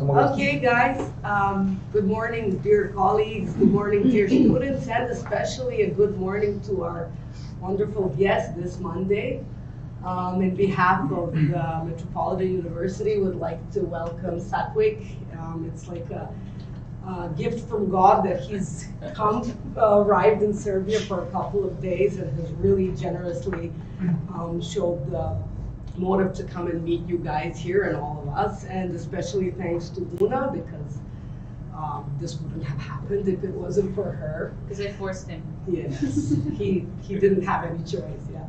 Okay, guys. Good morning, dear colleagues. Good morning, dear students, and especially a good morning to our wonderful guest this Monday. In behalf of the Metropolitan University, would like to welcome Satwik. It's like a gift from God that he's arrived in Serbia for a couple of days and has really generously showed the motive to come and meet you guys here and all of us, and especially thanks to Una, because this wouldn't have happened if it wasn't for her. Because I forced him. Yes, he didn't have any choice, yeah.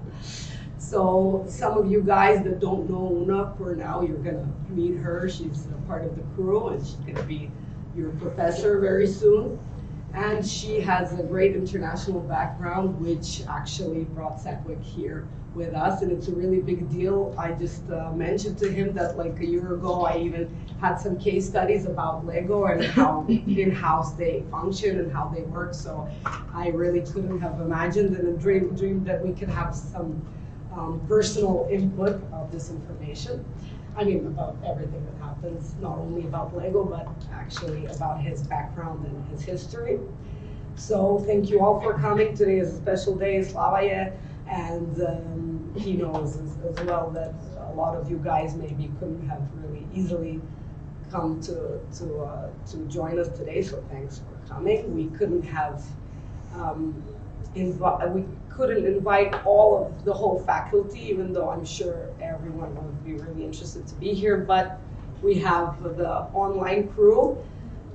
So some of you guys that don't know Una, for now you're gonna meet her. She's a part of the crew and she's gonna be your professor very soon. And she has a great international background, which actually brought Satwik here with us, and it's a really big deal. I just mentioned to him that like a year ago, I even had some case studies about Lego and how in-house they function and how they work. So I really couldn't have imagined and dreamed that we could have some personal input of this information. I mean, about everything that happens, not only about Lego, but actually about his background and his history. So thank you all for coming. Today is a special day, Slavaje, and he knows as well that a lot of you guys maybe couldn't have really easily come to join us today. So thanks for coming. We couldn't have couldn't invite all of the whole faculty, even though I'm sure everyone would be really interested to be here, but we have the online crew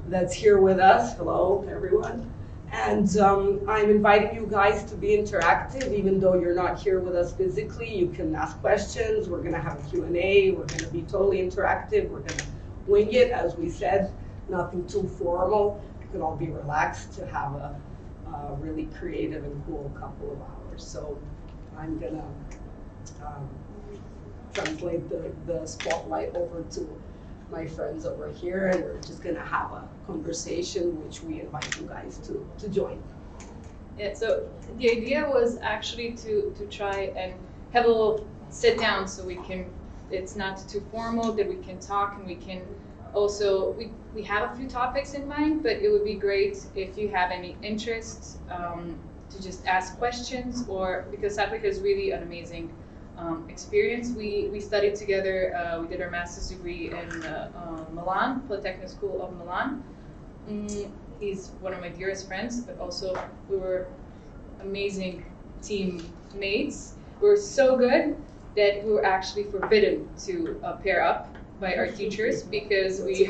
that's here with us. Hello, everyone. And I'm inviting you guys to be interactive, even though you're not here with us physically. You can ask questions. We're gonna have a Q&A. We're gonna be totally interactive. We're gonna wing it, as we said, nothing too formal. You can all be relaxed to have a really creative and cool couple of hours. So I'm gonna translate the spotlight over to my friends over here, and we're just gonna have a conversation which we invite you guys to join. Yeah, so the idea was actually to try and have a little sit down so we can, it's not too formal, that we can talk and we can also, we have a few topics in mind, but it would be great if you have any interest to just ask questions, or because Satwik is really an amazing experience. We studied together, we did our master's degree in Milan, Polytechnic School of Milan. He's one of my dearest friends, but also we were amazing teammates. We were so good that we were actually forbidden to pair up by our teachers, because we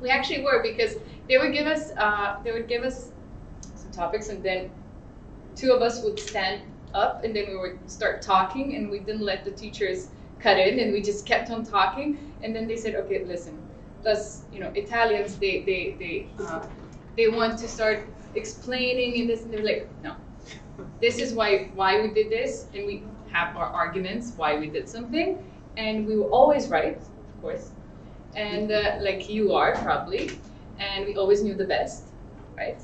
actually were, because they would give us some topics, and then two of us would stand up and then we would start talking, and we didn't let the teachers cut in, and we just kept on talking. And then they said, okay, listen, us, Italians, they want to start explaining and this, and they're like, no, this is why we did this, and we have our arguments why we did something. And we were always right, of course, and like you are probably, and we always knew the best, right?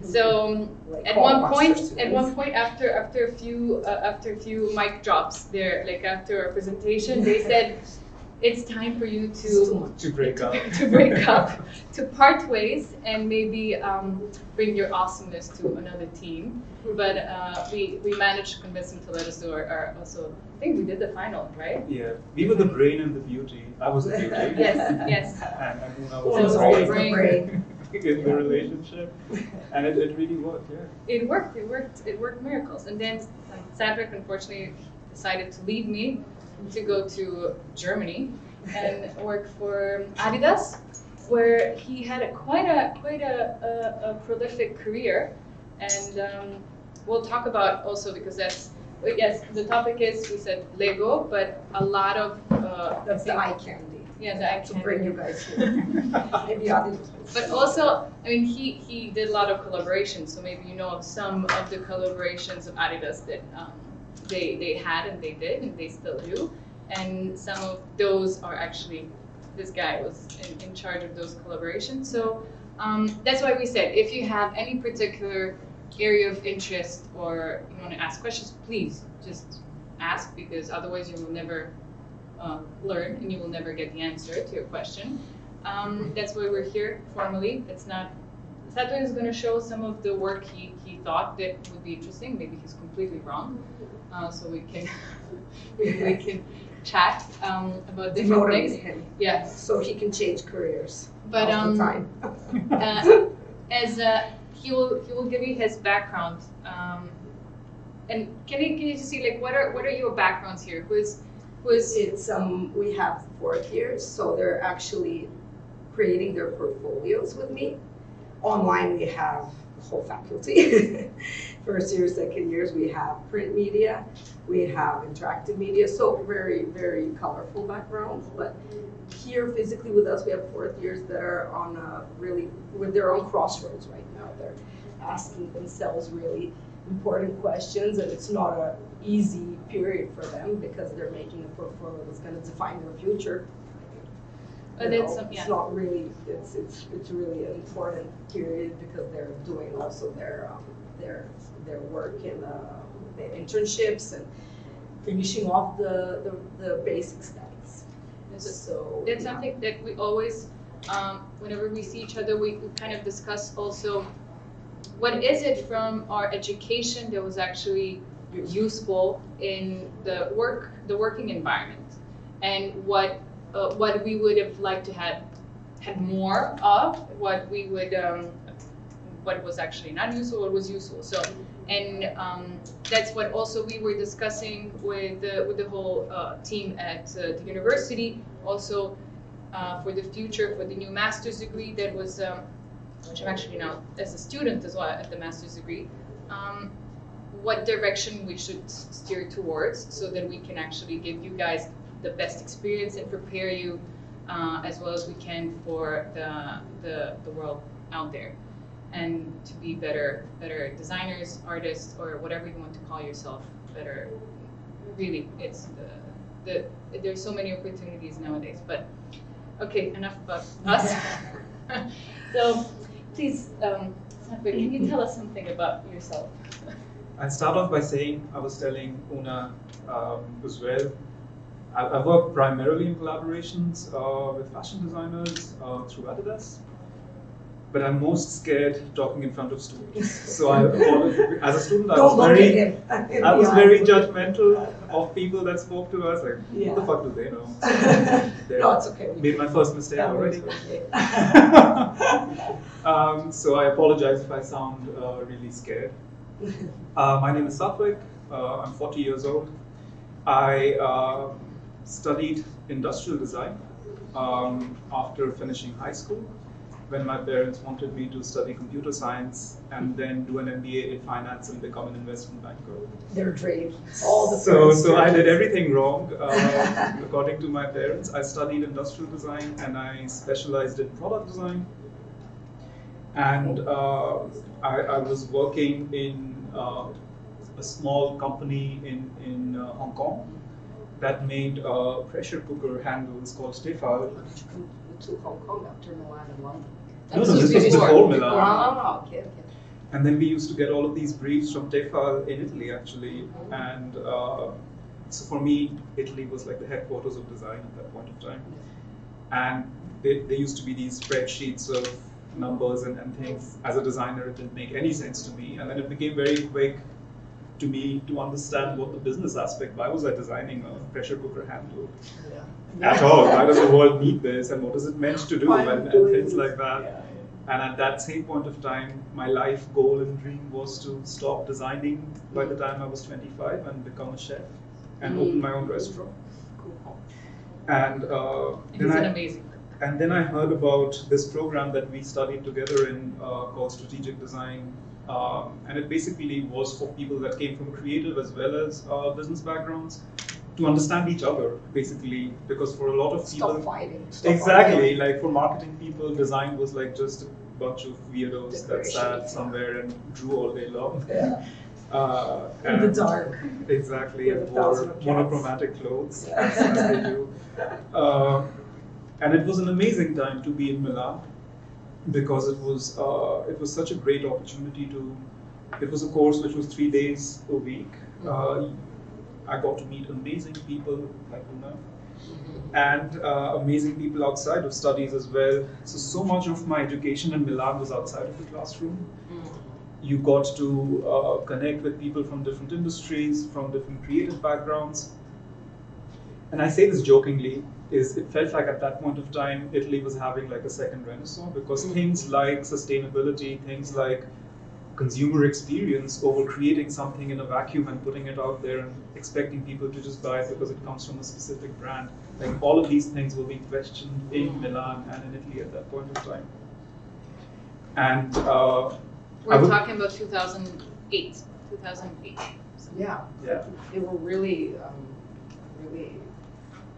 So at one point, after a few mic drops there, like after our presentation, they said, it's time for you to break up, to part ways, and maybe bring your awesomeness to another team. But we managed to convince them to let us do our also. I think we did the final, right? Yeah, we were the brain and the beauty. I was the beauty. Yes. And Una was the brain in the relationship, and it really worked. Yeah. It worked miracles. And then Satwik unfortunately decided to leave me to go to Germany and work for Adidas, where he had quite a prolific career. And we'll talk about also, because yes, the topic is, we said Lego, but a lot of that's the eye candy. Yeah, the eye candy. To bring you guys here. Maybe Adidas. But also, I mean, he did a lot of collaborations, so maybe you know of some of the collaborations of Adidas that they had and they did and they still do. And some of those are actually, this guy was in charge of those collaborations. So that's why we said, if you have any particular area of interest or you want to ask questions, please just ask, because otherwise you will never learn, and you will never get the answer to your question. That's why we're here formally. It's not. Satwik is going to show some of the work he thought that would be interesting. Maybe he's completely wrong, so we can we can chat about different things. Him. Yeah, so he can change careers. But all the time. as he will give you his background. And can you just see like what are your backgrounds here? Who's It's we have 4th years, so they're actually creating their portfolios with me. Online we have the whole faculty. 1st year, 2nd years we have print media, we have interactive media, so very, very colorful backgrounds. But here physically with us we have 4th years that are on really with their own crossroads right now. They're asking themselves really important questions, and it's not an easy period for them because they're making a portfolio that's going to define their future. It's not really. It's really an important period because they're doing also their work in the internships and finishing off the basic studies. So that's something that we always, whenever we see each other, we kind of discuss also. What is it from our education that was actually useful in the working environment, and what we would have liked to had more of, what we would what was actually not useful, what was useful. So, and that's what also we were discussing with the whole team at the university. Also, for the future, for the new master's degree that was. Which I'm actually now as a student as well at the master's degree, what direction we should steer towards so that we can actually give you guys the best experience and prepare you as well as we can for the world out there, and to be better designers, artists, or whatever you want to call yourself. Better, really, it's there's so many opportunities nowadays. But okay, enough about us. So. Please, Satwik, can you tell us something about yourself? I'll start off by saying, I was telling Una as well, I work primarily in collaborations with fashion designers through Adidas, but I'm most scared talking in front of students. So as a student, I was very judgmental of people that spoke to us. Like, what the fuck do they know? No, it's okay. Made my first mistake already. So I apologize if I sound really scared. My name is Satwik. I'm 40 years old. I studied industrial design after finishing high school, when my parents wanted me to study computer science and then do an MBA in finance and become an investment banker. Their dream. All the so I did everything wrong, according to my parents. I studied industrial design and I specialized in product design. And I was working in a small company in Hong Kong that made pressure cooker handles called Tefal. To Hong Kong after Milan and London. No, this was before Milan. Oh, okay. And then we used to get all of these briefs from Tefal in Italy, actually. And so for me, Italy was like the headquarters of design at that point of time. And there used to be these spreadsheets of numbers and things. As a designer, it didn't make any sense to me. And then it became very quick to me to understand what the business aspect, why was I designing a pressure cooker handle at all? Why does the world need this, and what is it meant to do, and things like that. And at that same point of time, my life goal and dream was to stop designing by the time I was 25 and become a chef and open my own restaurant. And then I heard about this program that we studied together in called Strategic Design. And it basically was for people that came from creative as well as business backgrounds to understand each other, basically, because for a lot of people, Stop fighting. Like for marketing people, design was like just a bunch of weirdos that sat somewhere and drew all day long. In the dark. Exactly, and wore monochromatic clothes, as they do. And it was an amazing time to be in Milan, because it was such a great opportunity to. It was a course which was 3 days a week. I got to meet amazing people like Una, and amazing people outside of studies as well. So much of my education in Milan was outside of the classroom. You got to connect with people from different industries, from different creative backgrounds. And I say this jokingly, it felt like at that point of time, Italy was having like a second renaissance, because things like sustainability, things like consumer experience over creating something in a vacuum and putting it out there and expecting people to just buy it because it comes from a specific brand. Like all of these things were being questioned in Milan and in Italy at that point of time. And we're talking about 2008. So. Yeah. Yeah. They were really,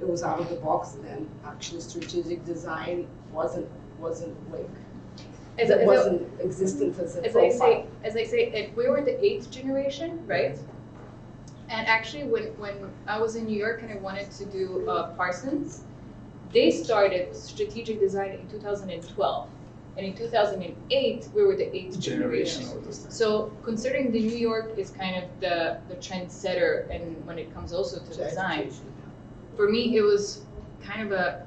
it was out of the box, and then actually strategic design wasn't like, it wasn't existent as a profile. As I say, we were the 8th generation, right? And actually, when I was in New York and I wanted to do Parsons, they started strategic design in 2012. And in 2008, we were the 8th generation. So considering the New York is kind of the trendsetter, and when it comes also to design, for me it was kind of a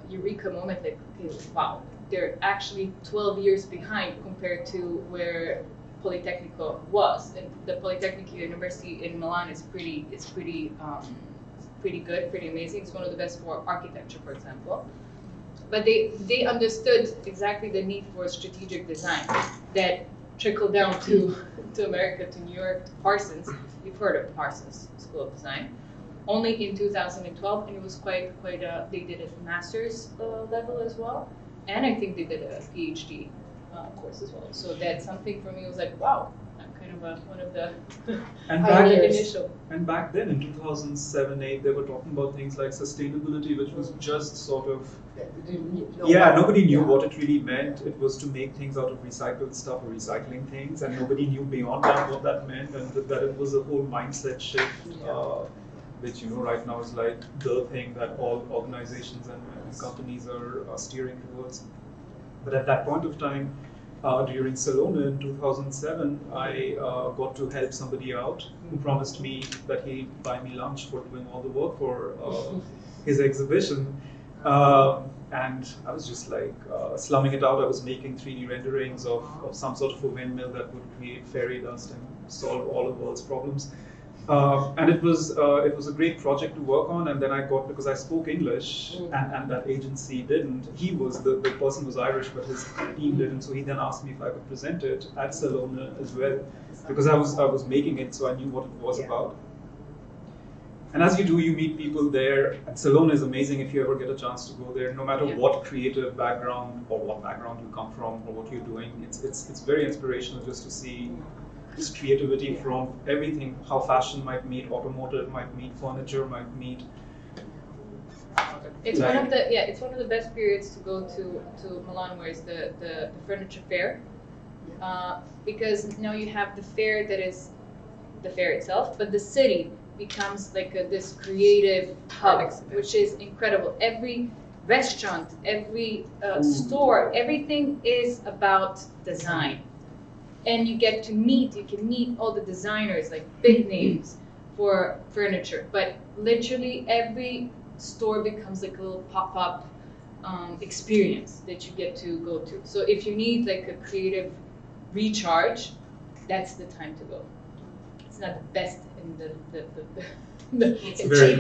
eureka moment. Like, okay, wow, they're actually 12 years behind compared to where Politecnico was. And the Politecnico University in Milan is pretty good, pretty amazing. It's one of the best for architecture, for example. But they understood exactly the need for strategic design that trickled down to America, to New York, to Parsons. You've heard of Parsons School of Design. Only in 2012, and it was quite they did a master's level as well. And I think they did a PhD course as well. So that's something for me. It was like, wow, I'm kind of one of the initial. And back then in 2007-8, they were talking about things like sustainability, which was just sort of nobody knew what it really meant. It was to make things out of recycled stuff or recycling things, and nobody knew beyond that what that meant, and that it was a whole mindset shift. Which right now is like the thing that all organizations and companies are steering towards. But at that point of time, during Salona in 2007, I got to help somebody out who promised me that he'd buy me lunch for doing all the work for his exhibition. And I was just like slumming it out. I was making 3D renderings of some sort of a windmill that would create fairy dust and solve all of the world's problems. And it was a great project to work on, and then I got, because I spoke English and that agency didn't. The person was Irish, but his team didn't, so he then asked me if I could present it at Salona as well, because I was making it, so I knew what it was about. And as you do, you meet people there. And Salona is amazing if you ever get a chance to go there, no matter what creative background or what background you come from or what you're doing. It's very inspirational just to see this creativity from everything, how fashion might meet automotive, might meet furniture, might meet. It's one of the best periods to go to Milan, where is the furniture fair, because now you have the fair that is the fair itself, but the city becomes like this creative hub, which is incredible. Every restaurant, every store, everything is about design. And you can meet all the designers, like big names for furniture. But literally every store becomes like a little pop-up experience that you get to go to. So if you need like a creative recharge, that's the time to go. It's not the best and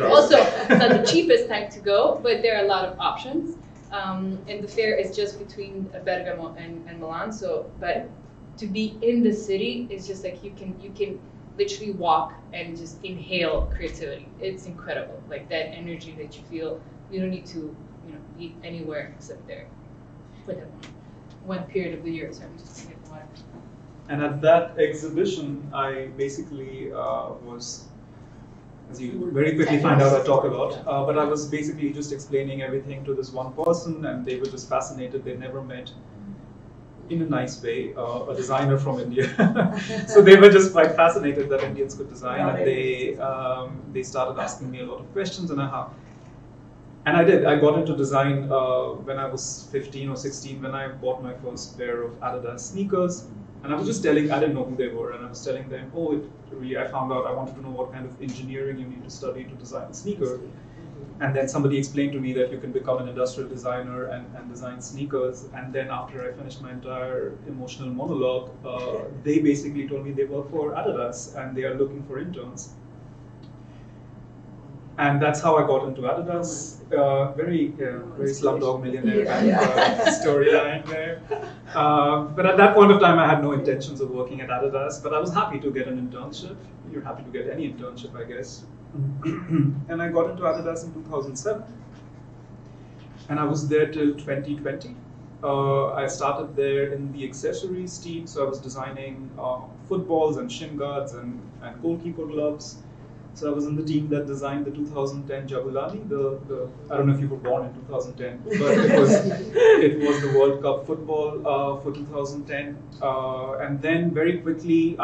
also it's not the cheapest time to go, but there are a lot of options. And the fair is just between Bergamo and Milan. But to be in the city is just like you can literally walk and just inhale creativity. It's incredible, like that energy that you feel. You don't need to eat anywhere except there for that one period of the year. So I'm just gonna get water. And at that exhibition, I basically was, as you very quickly find out I talk a lot, but I was basically just explaining everything to this one person, and they were just fascinated. They never met, in a nice way, a designer from India. So they were just quite fascinated that Indians could design, and they started asking me a lot of questions, and I did. I got into design when I was 15 or 16, when I bought my first pair of Adidas sneakers. And I was just telling, I didn't know who they were, and I was telling them, I found out I wanted to know what kind of engineering you need to study to design a sneaker. And then somebody explained to me that you can become an industrial designer and design sneakers. And then after I finished my entire emotional monologue, they basically told me they work for Adidas and they are looking for interns. And that's how I got into Adidas. Very Slumdog Millionaire storyline there. But at that point of time, I had no intentions of working at Adidas. But I was happy to get an internship. You're happy to get any internship, I guess. And I got into Adidas in 2007. And I was there till 2020. I started there in the accessories team. So I was designing footballs and shin guards and goalkeeper gloves. So I was in the team that designed the 2010 Jabulani. I don't know if you were born in 2010, but it was the World Cup football for 2010. And then very quickly,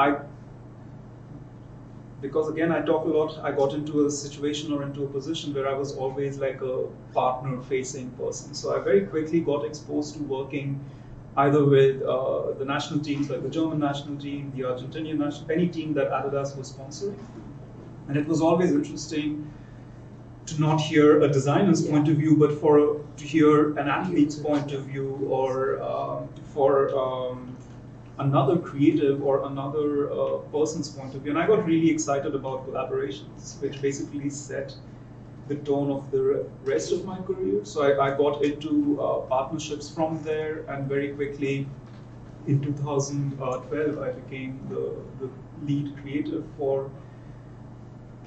because again I talk a lot, I got into a situation or into a position where I was always like a partner-facing person. So I very quickly got exposed to working either with the national teams, like the German national team, the Argentinian national, any team that Adidas was sponsoring. And it was always interesting to not hear a designer's point of view, but to hear an athlete's point of view, or for another creative or another person's point of view. And I got really excited about collaborations, which basically set the tone of the rest of my career. So I got into partnerships from there, and very quickly in 2012 I became the lead creative for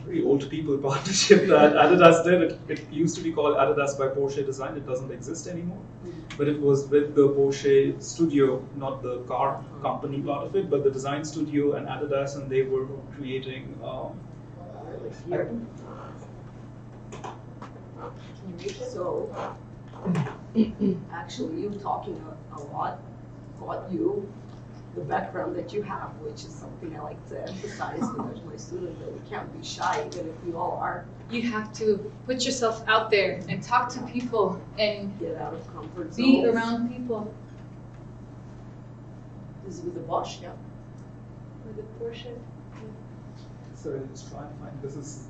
very old people partnership that Adidas did. It used to be called Adidas by Porsche Design. It doesn't exist anymore. But it was with the Porsche studio, not the car company part of it, but the design studio and Adidas, and they were creating. So, actually, you talking a lot got you the background that you have, which is something I like to emphasize with my students, that we can't be shy, even if we all are. You have to put yourself out there and talk to people and Get out of comfort zones. be around people. This is with the Bosch, yeah. With the Porsche. So I'll just try and find this.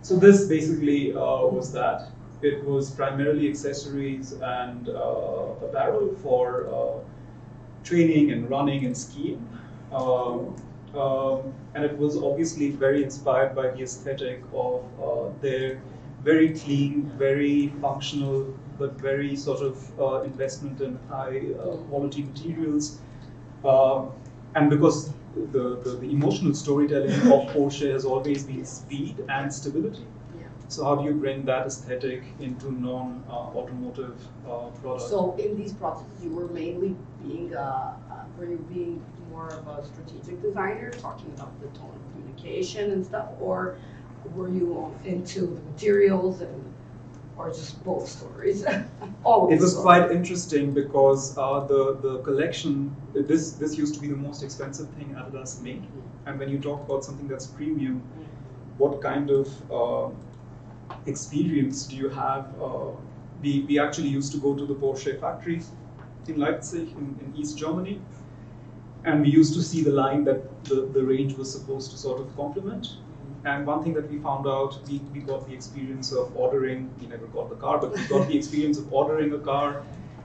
So this basically was that. It was primarily accessories and apparel for training and running and skiing. And it was obviously very inspired by the aesthetic of their very clean, very functional, but very sort of investment in high quality materials. And because the emotional storytelling of Porsche has always been speed and stability. So how do you bring that aesthetic into non-automotive products? So in these processes, you were mainly were you being more of a strategic designer, talking about the tone of communication and stuff, or were you into the materials or just both stories? It was quite interesting because the collection, this used to be the most expensive thing Adidas made. And when you talk about something that's premium, what kind of experience do you have? We actually used to go to the Porsche factory in Leipzig in East Germany, and we used to see the line that the range was supposed to sort of complement. And one thing that we found out, we got the experience of ordering, we never got the car, but we got the experience of ordering a car,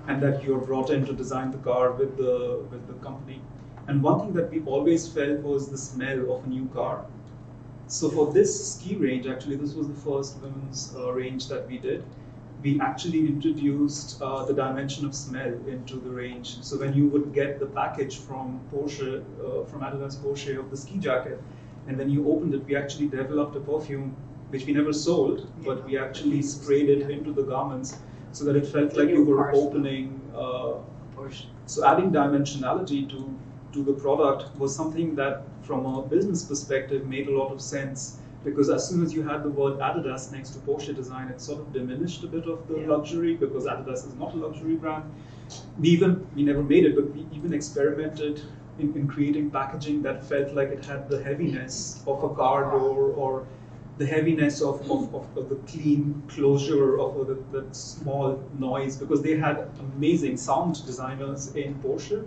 and that you're brought in to design the car with the company. And one thing that we always felt was the smell of a new car. So for this ski range, actually, this was the first women's range that we did. We actually introduced the dimension of smell into the range. So when you would get the package from Porsche, from Adidas Porsche of the ski jacket, and when you opened it, we actually developed a perfume, which we never sold, but we actually sprayed it into the garments so that it felt like you were opening. So adding dimensionality to the product was something that, from a business perspective, made a lot of sense, because as soon as you had the word Adidas next to Porsche design, it sort of diminished a bit of the luxury, because Adidas is not a luxury brand. We never made it, but we even experimented in creating packaging that felt like it had the heaviness of a car door, or the heaviness of the clean closure of the small noise, because they had amazing sound designers in Porsche.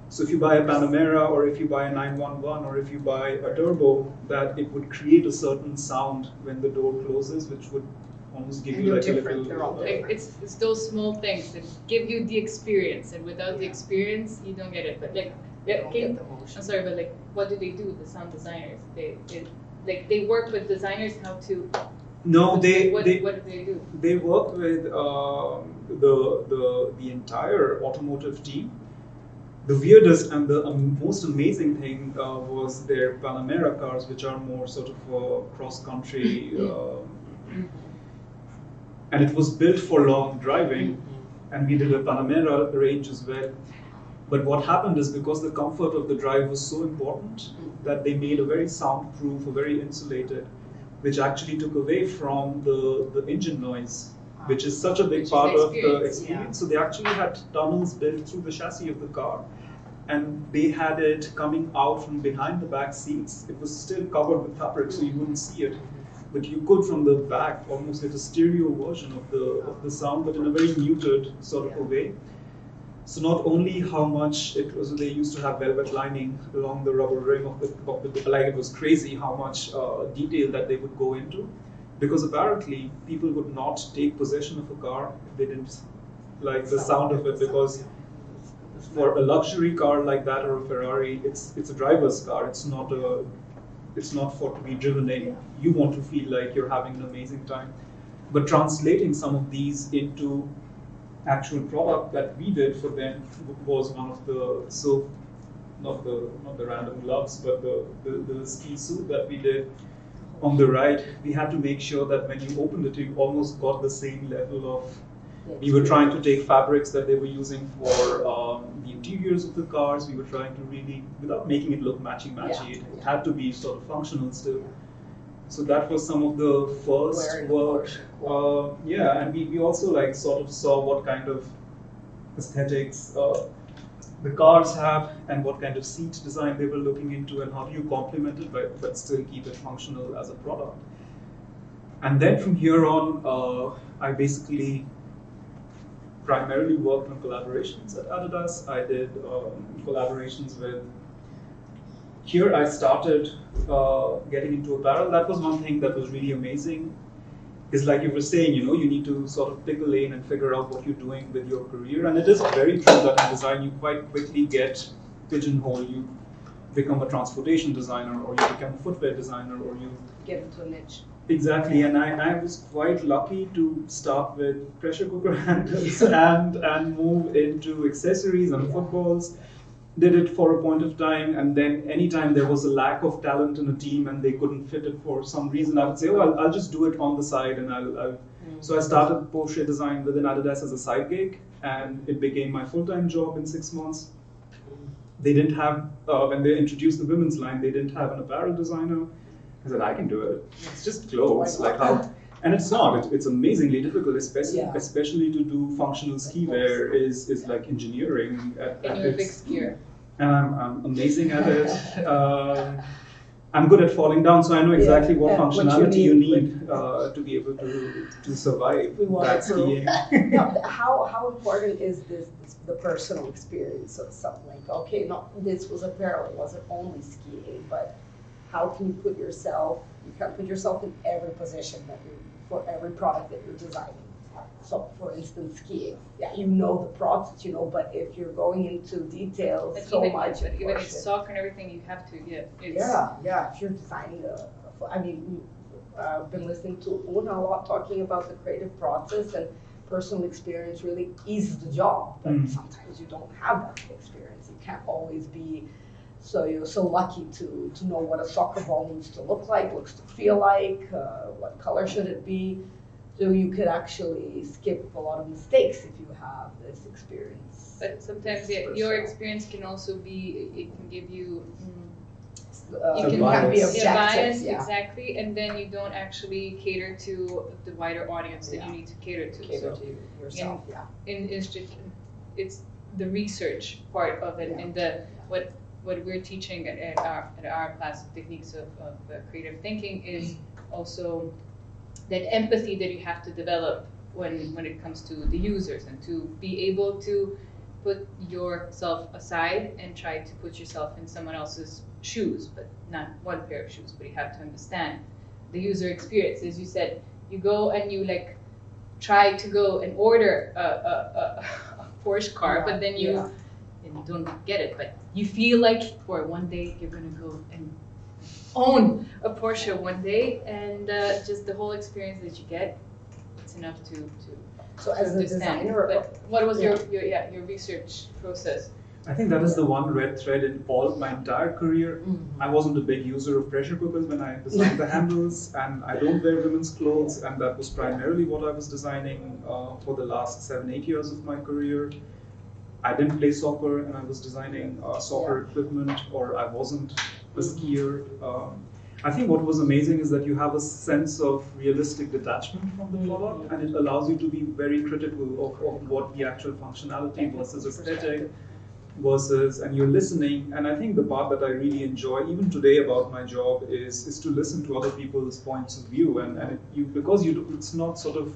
So if you buy a Panamera, or if you buy a 911, or if you buy a turbo, that it would create a certain sound when the door closes, which would almost give And you they're like a different, little. they're all Like it's those small things that give you the experience, and without the experience, you don't get it. But like, They don't get the I'm motion. sorry, but like, what do? The sound designers? They work with designers how to. No, what do they do? They work with the entire automotive team. The weirdest and the most amazing thing was their Panamera cars, which are more sort of cross-country, and it was built for long driving, and we did a Panamera range as well. But what happened is, because the comfort of the drive was so important, that they made a very soundproof, a very insulated, which actually took away from the engine noise, which is such a big part of the experience. Yeah. So they actually had tunnels built through the chassis of the car, and they had it coming out from behind the back seats. It was still covered with fabric, so you wouldn't see it, but you could from the back almost get a stereo version of the sound, but in a very muted sort of a way. So not only how much it was, they used to have velvet lining along the rubber rim of the like, it was crazy how much detail that they would go into, because apparently people would not take possession of a car if they didn't like the sound of it, because for a luxury car like that or a Ferrari, it's a driver's car. It's not for to be driven in. You want to feel like you're having an amazing time. But translating some of these into actual product that we did for them was one of the, so not the random gloves, but the ski suit that we did on the right. We had to make sure that when you opened it, you almost got the same level of. We were trying to take fabrics that they were using for the interiors of the cars. We were trying to really, without making it look matchy-matchy, it had to be sort of functional still. So that was some of the first work. Yeah, and we also like sort of saw what kind of aesthetics the cars have, and what kind of seat design they were looking into, and how do you complement it but still keep it functional as a product. And then from here on, I basically primarily worked on collaborations at Adidas. I did collaborations with. Here I started getting into apparel. That was one thing that was really amazing. Is like you were saying, you need to sort of pick a lane and figure out what you're doing with your career. And it is very true that in design you quite quickly get pigeonholed. You become a transportation designer, or you become a footwear designer, or you get into a niche. Exactly, and I was quite lucky to start with pressure cooker handles and move into accessories and footballs. Did it for a point of time, and then anytime there was a lack of talent in a team and they couldn't fit it for some reason, I would say, oh, I'll just do it on the side, and I'll. So I started Porsche design within Adidas as a side gig, and it became my full-time job in 6 months. They didn't have, when they introduced the women's line, they didn't have an apparel designer. I said, I can do it. It's just clothes, like how. And it's not. It's amazingly difficult, especially to do functional ski wear is like engineering. And you're a big skier. And I'm amazing at it. I'm good at falling down, so I know exactly what functionality you need to be able to survive that skiing. Now, how important is the personal experience of something like, okay, this was apparel, it wasn't only skiing, but how can you put yourself, you can put yourself in every position for every product that you're designing. So, for instance, skiing. Yeah, you know the process, but if you're going into details But so even, much. But even in soccer and everything, you have to, If you're designing I've been listening to Una a lot talking about the creative process, and personal experience really eases the job. But sometimes you don't have that experience. You can't always be. So you're so lucky to know what a soccer ball needs to look like, looks to feel like, what color should it be. So you could actually skip a lot of mistakes if you have this experience. But sometimes your experience can also be, it can give you, you can be objective. Bias, exactly, and then you don't actually cater to the wider audience that you need to cater to. Cater to yourself, It's the research part of it, and what we're teaching at our class of techniques of creative thinking is also that empathy that you have to develop when it comes to the users, and to be able to put yourself aside and try to put yourself in someone else's shoes, but not one pair of shoes, but you have to understand the user experience. As you said, you go and you like try to go and order a Porsche car, but then you don't get it. But you feel like, for one day you're gonna go and own a Porsche one day, and just the whole experience that you get, it's enough to So as a understand. designer, But what was your research process? I think that is the one red thread in all of my entire career. I wasn't a big user of pressure cookers when I designed the handles, and I don't wear women's clothes, and that was primarily what I was designing for the last 7-8 years of my career. I didn't play soccer, and I was designing soccer equipment, or I wasn't a skier. I think what was amazing is that you have a sense of realistic detachment from the product, and it allows you to be very critical of what the actual functionality versus aesthetic versus, and you're listening. And I think the part that I really enjoy, even today, about my job is to listen to other people's points of view, and it's not sort of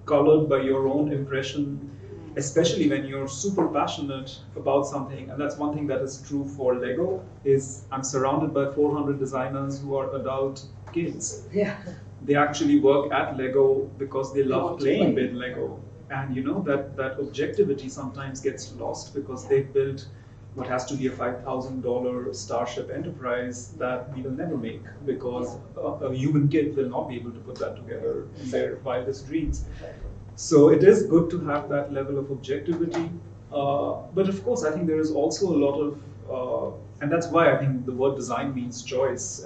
colored by your own impression, especially when you're super passionate about something. And that's one thing that is true for Lego, is I'm surrounded by 400 designers who are adult kids. Yeah. They actually work at Lego because they love playing with Lego. And you know, that objectivity sometimes gets lost because they built what has to be a $5,000 Starship Enterprise that we will never make, because a human kid will not be able to put that together in their wildest dreams. So it is good to have that level of objectivity. But of course, I think there is also a lot of, and that's why I think the word design means choice.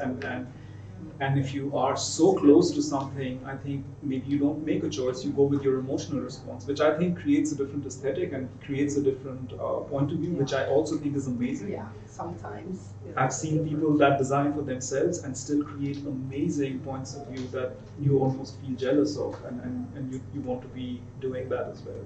And if you are so close to something, I think maybe you don't make a choice, you go with your emotional response, which I think creates a different aesthetic and creates a different point of view, which I also think is amazing. Yeah, sometimes. I've seen people that design for themselves and still create amazing points of view that you almost feel jealous of, and you want to be doing that as well.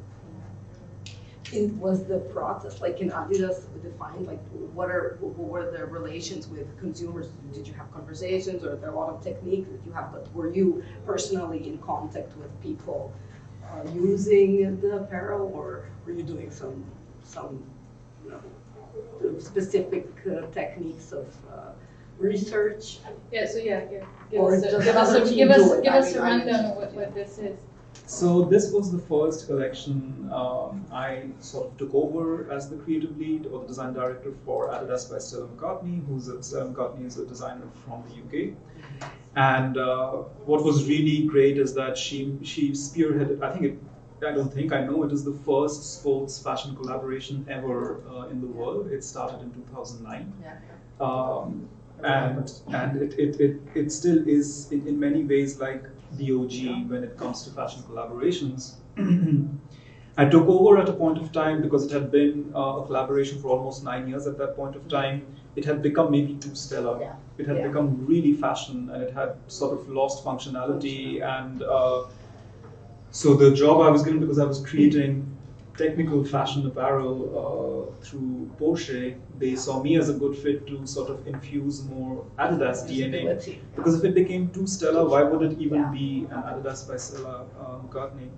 Was the process, like in Adidas, defined, like what were the relations with consumers? Did you have conversations, or are there a lot of techniques that you have, but were you personally in contact with people using the apparel, or were you doing some you know, specific techniques of research? Yeah, so Give us a rundown of what this is. So this was the first collection I sort of took over as the creative lead or the design director for Adidas by Stella McCartney, Stella McCartney is a designer from the UK. And what was really great is that she spearheaded, I know it is the first sports fashion collaboration ever in the world. It started in 2009. And it still is in many ways like the OG when it comes to fashion collaborations. I took over at a point of time because it had been a collaboration for almost 9 years at that point of time. It had become maybe too stellar. It had become really fashion, and it had sort of lost functionality. And so the job I was given, because I was creating technical fashion apparel through Porsche, they saw me as a good fit to sort of infuse more Adidas DNA. Because if it became too stellar, why would it even be an Adidas by Stella McCartney?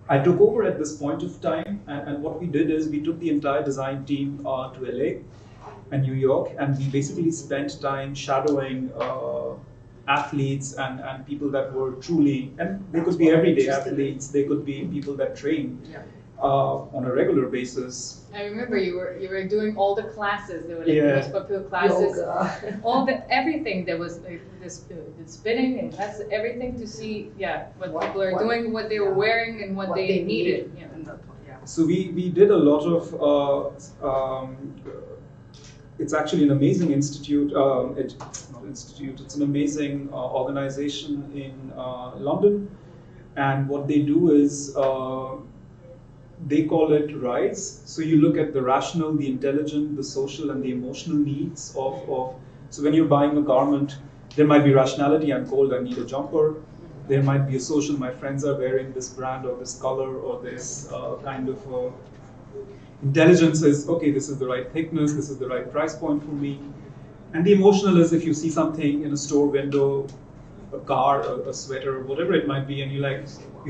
I took over at this point of time, and what we did is we took the entire design team to LA and New York, and we basically spent time shadowing athletes and people that were truly, and they could be everyday athletes, they could be people that train on a regular basis. I remember you were doing all the classes. They were like the most popular classes. Yoga. Everything. There was like the spinning and classes, everything to see what people are doing, what they were wearing, and what they needed. So we did a lot of. It's actually an amazing institute. It's not institute. It's an amazing organization in London, and what they do is. They call it RISE. So you look at the rational, the intelligent, the social, and the emotional needs of. So when you're buying a garment, there might be rationality. I'm cold, I need a jumper. There might be a social. My friends are wearing this brand or this color or this kind of. Intelligence is, okay, this is the right thickness, this is the right price point for me. And the emotional is if you see something in a store window, a car, a sweater, whatever it might be, and you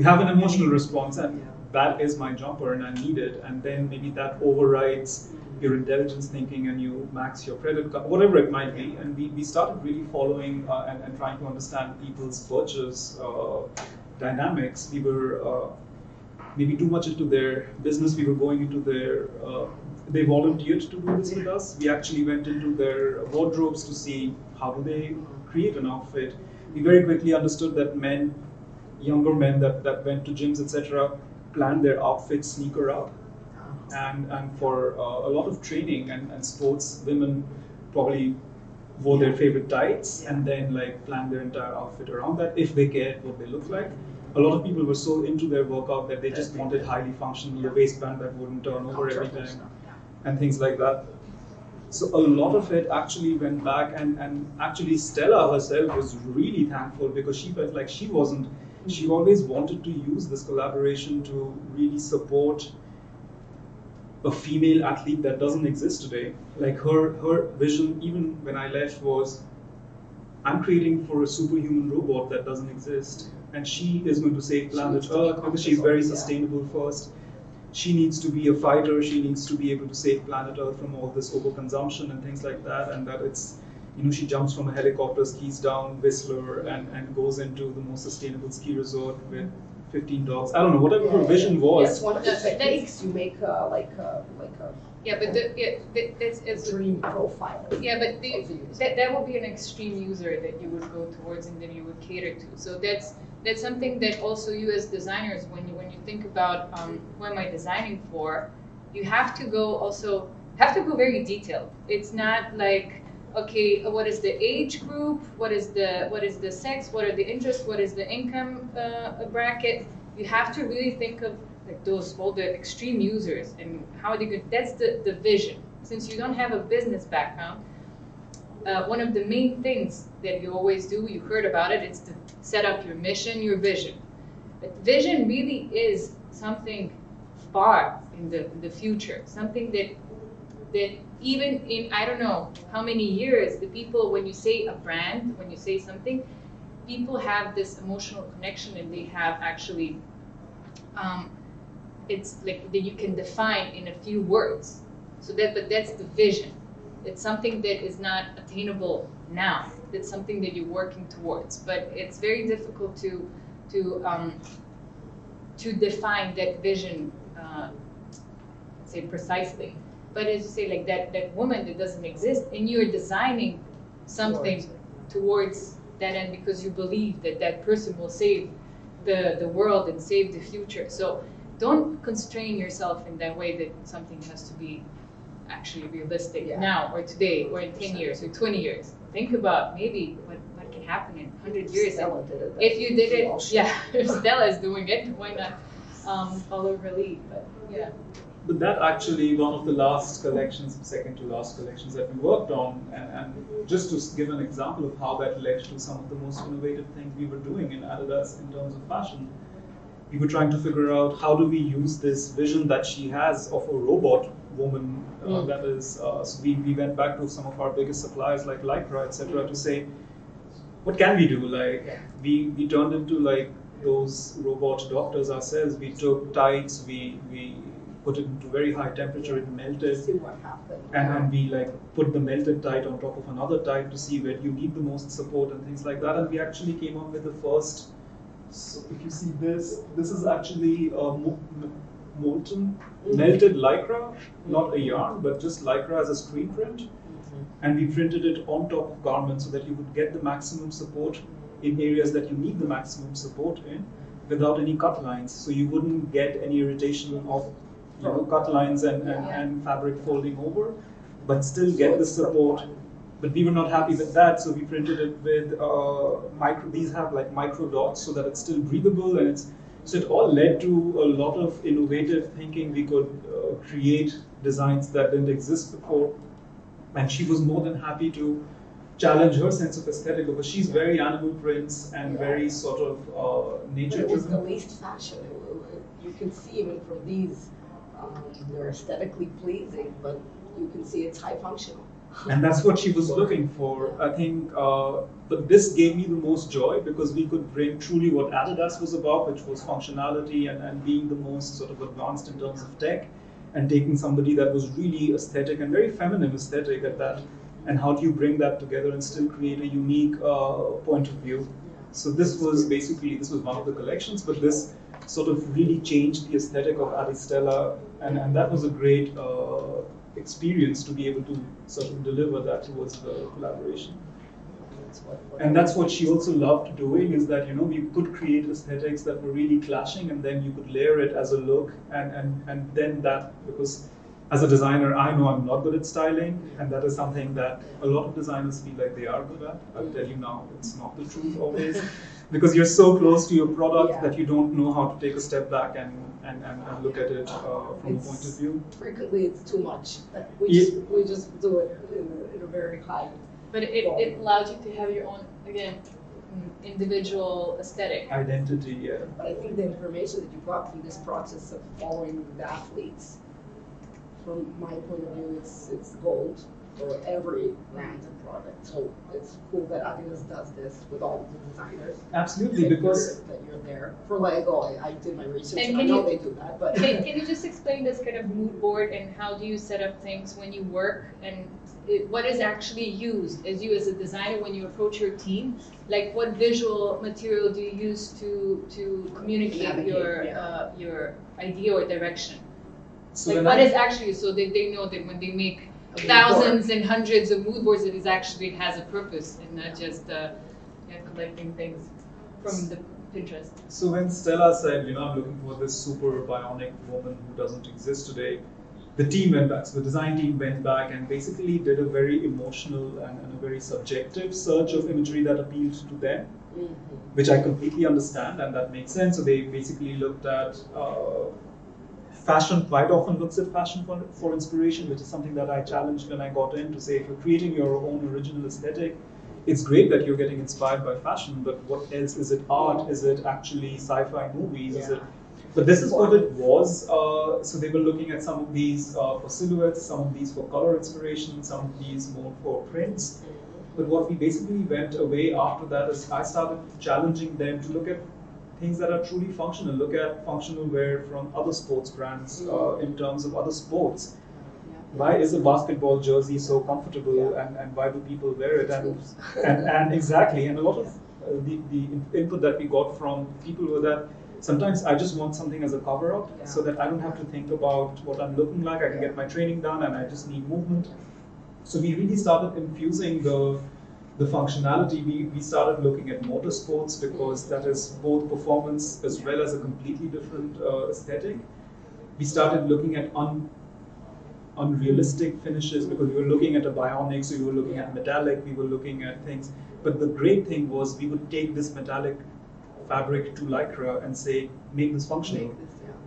have an emotional response, and that is my jumper and I need it, and then maybe that overrides your intelligence thinking and you max your credit card, whatever it might be. And we started really following and trying to understand people's purchase dynamics. We were maybe too much into their business. We were going into their. They volunteered to do this with us. We actually went into their wardrobes to see how do they create an outfit. We very quickly understood that men, younger men that went to gyms, etc., planned their outfits sneaker up. And for a lot of training and sports, women probably wore their favorite tights and then like planned their entire outfit around that if they cared what they look like. A lot of people were so into their workout that they just wanted highly functional, a waistband that wouldn't turn over every time and things like that. So a lot of it actually went back, and actually Stella herself was really thankful because she felt like she always wanted to use this collaboration to really support a female athlete that doesn't exist today. Like her vision, even when I left, was I'm creating for a superhuman robot that doesn't exist, and she is going to save planet Earth because she's very sustainable first. She needs to be a fighter, she needs to be able to save planet Earth from all this overconsumption and things like that, and that it's, she jumps from a helicopter, skis down Whistler, and goes into the most sustainable ski resort with 15 dogs. I don't know, whatever her vision was. Yes, one of the techniques you make like a it's dream profile. Yeah, but that would be an extreme user that you would go towards and then you would cater to. So that's something that also you as designers, when you think about what am I designing for, you have to go very detailed. It's not like, okay, what is the age group? What is the sex? What are the interests? What is the income bracket? You have to really think of like all the extreme users and how they could. That's the vision. Since you don't have a business background, one of the main things that you always do, you heard about it, it's to set up your mission, your vision. But vision really is something far in the future, something that even in, I don't know how many years, the people, when you say a brand, when you say something, people have this emotional connection and they have actually, it's like that you can define in a few words. But that's the vision. It's something that is not attainable now. It's something that you're working towards. But it's very difficult to define that vision, say precisely. But as you say, like that woman that doesn't exist, and you're designing something towards that end because you believe that person will save the world and save the future. So don't constrain yourself in that way that something has to be actually realistic now or today or in 10 years or 20 years. Think about maybe what can happen in 100 years. Stella did it. If you did it, if Stella is doing it, why not follow her lead? But yeah. But that actually one of the last collections, second to last collections that we worked on, and just to give an example of how that led to some of the most innovative things we were doing in Adidas in terms of fashion. We were trying to figure out how do we use this vision that she has of a robot woman that is, so we went back to some of our biggest suppliers like Lycra, etc., to say, what can we do? Like we turned into like those robot doctors ourselves. We took tights, we put it into very high temperature, it melted. See what happened. And we like put the melted tight on top of another tight to see where you need the most support and things like that. And we actually came up with the first, so if you see this is actually molten, melted Lycra, not a yarn, but just Lycra as a screen print. And we printed it on top of garments so that you would get the maximum support in areas that you need the maximum support in without any cut lines. So you wouldn't get any irritation of cut lines and fabric folding over, but still get the support. But we were not happy with that, so we printed it with these have like micro dots so that it's still breathable, and so it all led to a lot of innovative thinking. We could create designs that didn't exist before, and she was more than happy to challenge her sense of aesthetic because she's very animal prints and very sort of nature driven. It was the least fashion. You can see even from these. They're aesthetically pleasing, but you can see it's high functional. And that's what she was looking for, I think. But this gave me the most joy because we could bring truly what Adidas was about, which was functionality and being the most sort of advanced in terms of tech, and taking somebody that was really aesthetic and very feminine aesthetic at that. And how do you bring that together and still create a unique point of view? So this was one of the collections, but this sort of really changed the aesthetic of Adistella, and that was a great experience to be able to sort of deliver that towards the collaboration. And that's what she also loved doing, is that, you know, we could create aesthetics that were really clashing, and then you could layer it as a look, and then that, because as a designer, I know I'm not good at styling, and that is something that a lot of designers feel like they are good at. I'll tell you now, it's not the truth always, because you're so close to your product that you don't know how to take a step back and look at it from a point of view. Frequently, it's too much. We just do it in a very high. But it allows you to have your own, again, individual aesthetic. Identity, yeah. But I think the information that you got from this process of following the athletes, from my point of view, it's gold for every brand and product. So it's cool that Adidas does this with all the designers. Absolutely, because that you're there. For Lego, I did my research, and I can know you- they do that. But Can you just explain this kind of mood board, and how do you set up things when you work, and what is actually used as you as a designer when you approach your team? Like, what visual material do you use to communicate Navigate, your idea or direction? so Like, when what I- is actually, so they know that when they make A mood thousands and hundreds of mood boards, it is actually has a purpose, and not just collecting things from the Pinterest. So when Stella said, you know, I'm looking for this super bionic woman who doesn't exist today, the team went back. So the design team went back and basically did a very emotional and a very subjective search of imagery that appealed to them, which I completely understand, and that makes sense. So they basically looked at fashion. Quite often looks at fashion for inspiration, which is something that I challenged when I got in, to say, if you're creating your own original aesthetic, it's great that you're getting inspired by fashion, but what else? Is it art? Is it actually sci-fi movies? Is it? But this is what it was. So they were looking at some of these for silhouettes, some of these for color inspiration, some of these more for prints. But what we basically went away after that is I started challenging them to look at things that are truly functional. Look at functional wear from other sports brands in terms of other sports. Why is a basketball jersey so comfortable, and why do people wear it? And exactly, and a lot of the input that we got from people were that sometimes I just want something as a cover-up, so that I don't have to think about what I'm looking like. I can get my training done, and I just need movement. So we really started infusing the functionality. We started looking at motorsports, because that is both performance as well as a completely different aesthetic. We started looking at unrealistic finishes, because we were looking at a bionic, so we were looking at metallic, we were looking at things. But the great thing was we would take this metallic fabric to Lycra and say, make this functional,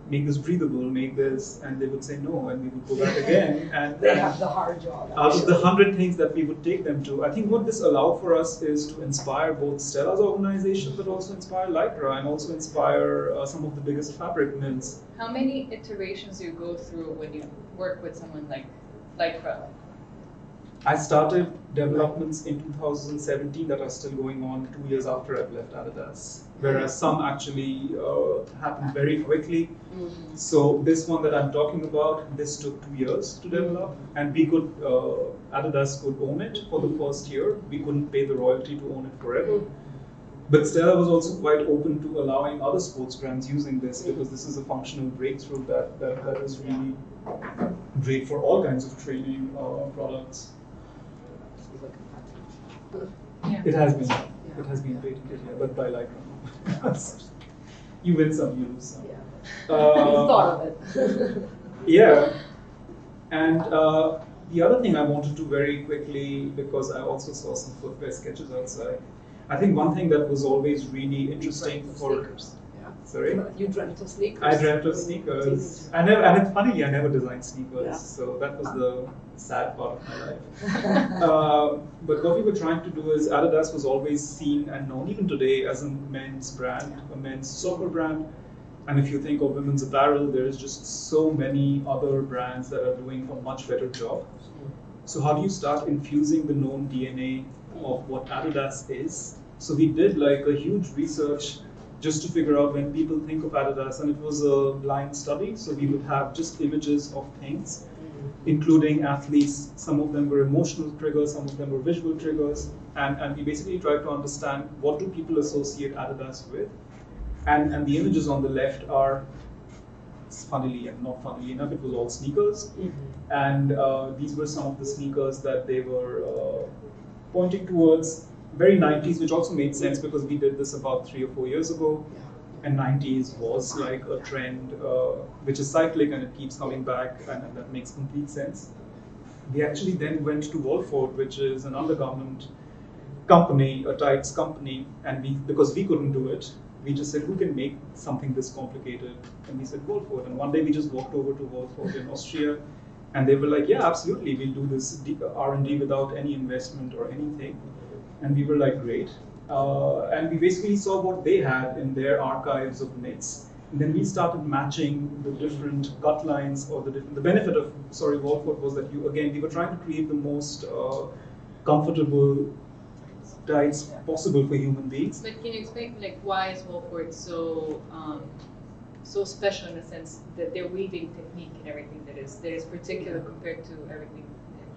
make this breathable, make this, and they would say no, and we would go back again. And they have the hard job. Out of the 100 things that we would take them to, I think what this allowed for us is to inspire both Stella's organization, but also inspire Lycra, and also inspire some of the biggest fabric mills. How many iterations do you go through when you work with someone like Lycra? I started developments in 2017 that are still going on 2 years after I've left Adidas, whereas some actually happened very quickly. So this one that I'm talking about, this took 2 years to develop, and we could, Adidas could own it for the first year. We couldn't pay the royalty to own it forever. But Stella was also quite open to allowing other sports brands using this, because this is a functional breakthrough that is really great for all kinds of training products. It has been patented, but by Lycra. You win some, you lose some. Thought of it. Yeah, and the other thing I wanted to very quickly, because I also saw some footwear sketches outside. I think one thing that was always really interesting for sneakers. Sorry? You dreamt of sneakers. I dreamt of sneakers. And it's funny, I never designed sneakers, so that was the sad part of my life. But what we were trying to do is, Adidas was always seen and known, even today, as a men's brand, a men's soccer brand. And if you think of women's apparel, there's just so many other brands that are doing a much better job. So how do you start infusing the known DNA of what Adidas is? So we did like a huge research just to figure out when people think of Adidas, and it was a blind study, so we would have just images of things. including athletes. Some of them were emotional triggers, some of them were visual triggers, and we basically tried to understand what do people associate Adidas with. And the images on the left are, funnily and not funnily enough, it was all sneakers. And these were some of the sneakers that they were pointing towards. Very 90s, which also made sense because we did this about 3 or 4 years ago. And 90s was like a trend which is cyclic and it keeps coming back, and that makes complete sense. We actually then went to Wolford, which is an undergarment company, a tights company, and because we couldn't do it, we just said, who can make something this complicated? And we said Wolford. And one day we just walked over to Wolford in Austria, and they were like, yeah, absolutely, we'll do this R&D without any investment or anything. And we were like, great. And we basically saw what they had in their archives of knits. And then we started matching the different cut lines, or the benefit of, Wolford was that we were trying to create the most comfortable tights possible for human beings. But can you explain, like, why is Wolford so special in the sense that their weaving technique and everything that is particular compared to everything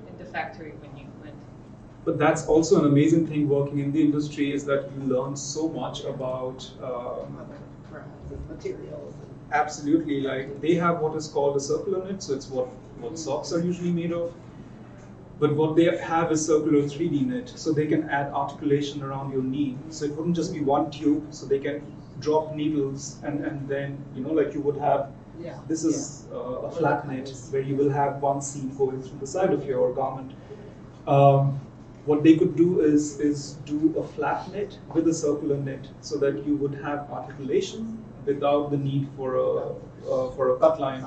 in the factory when you went? But that's also an amazing thing working in the industry, is that you learn so much about materials. Absolutely, like they have what is called a circular knit, so it's what socks are usually made of. But what they have is circular 3D knit, so they can add articulation around your knee. So it wouldn't just be one tube, so they can drop needles and then, like you would have, this is a flat knit where you will have one seam going through the side of your garment. What they could do is do a flat knit with a circular knit, so that you would have articulation without the need for a cut line.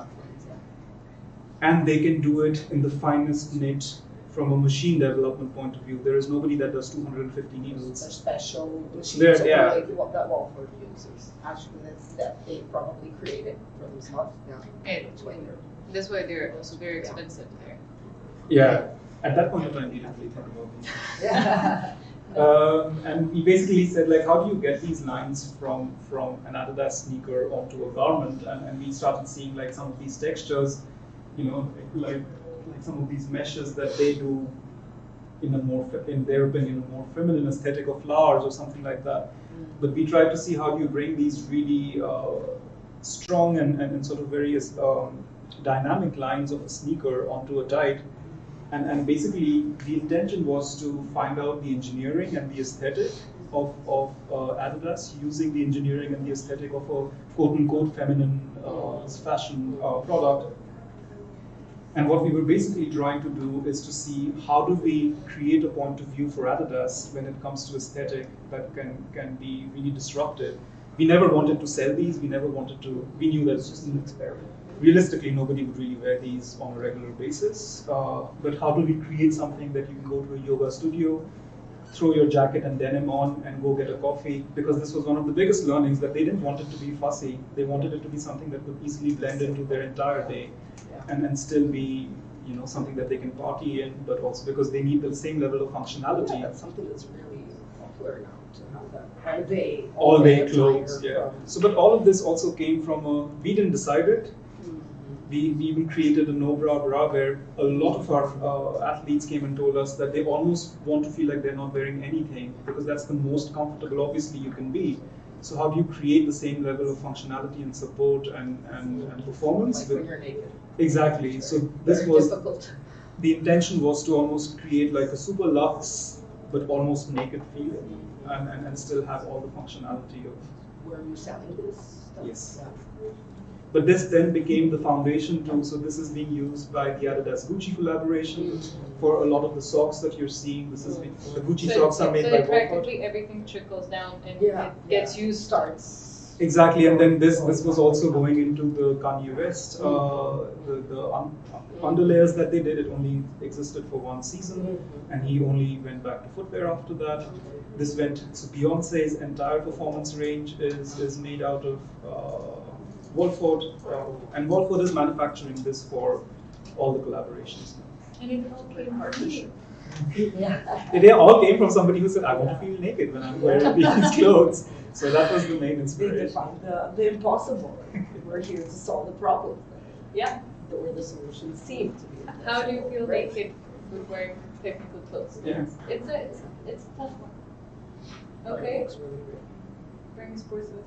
And they can do it in the finest knit from a machine development point of view. There is nobody that does 250 needles. They're special machines like that Wolford uses. Actually, that they probably created for themselves. And that's why they're also very expensive there. Yeah. At that point in time, we didn't really think about this. And we basically said, like, how do you get these lines from an Adidas sneaker onto a garment? And we started seeing like some of these textures, like some of these meshes that they do in their opinion, a more feminine aesthetic of flowers or something like that. But we tried to see how do you bring these really strong and sort of various dynamic lines of a sneaker onto a tight. And basically, the intention was to find out the engineering and the aesthetic of Adidas, using the engineering and the aesthetic of a quote-unquote feminine fashion product. And what we were basically trying to do is to see how do we create a point of view for Adidas when it comes to aesthetic that can be really disruptive. We never wanted to sell these, we knew that it's just an experiment. Realistically, nobody would really wear these on a regular basis. But how do we create something that you can go to a yoga studio, throw your jacket and denim on and go get a coffee? Because this was one of the biggest learnings, that they didn't want it to be fussy. They wanted it to be something that could easily blend into their entire day and still be something that they can party in, but also because they need the same level of functionality. Yeah, that's something that's really popular now, to have that all day clothes. Yeah. So, but all of this also came from we didn't decide it. We even created a no bra bra, where a lot of our athletes came and told us that they almost want to feel like they're not wearing anything, because that's the most comfortable, obviously, you can be. So how do you create the same level of functionality and support and performance? Like when you're naked. Exactly. So this was difficult. The intention was to almost create like a super luxe but almost naked feel, and still have all the functionality of. Were you selling this stuff? Yes. Yeah. But this then became the foundation too. So this is being used by the Adidas Gucci collaboration for a lot of the socks that you're seeing. This is the Gucci socks are made by Wolford. Practically everything trickles down and it gets used. Starts. Exactly, and then this was also going into the Kanye West. The underlayers that they did, it only existed for one season, and he only went back to footwear after that. This went, so Beyonce's entire performance range is made out of Wolford, and Wolford is manufacturing this for all the collaborations now. And it all came partnership. They all came from somebody who said, I want to feel naked when I'm wearing these clothes. So that was the main inspiration. They defined the impossible. We're here to solve the problem. Yeah. where the solution seemed to be. How do you feel Right? naked with wearing technical clothes? Yeah. It's a tough one. Okay. It looks really great. Wearing sports clothes.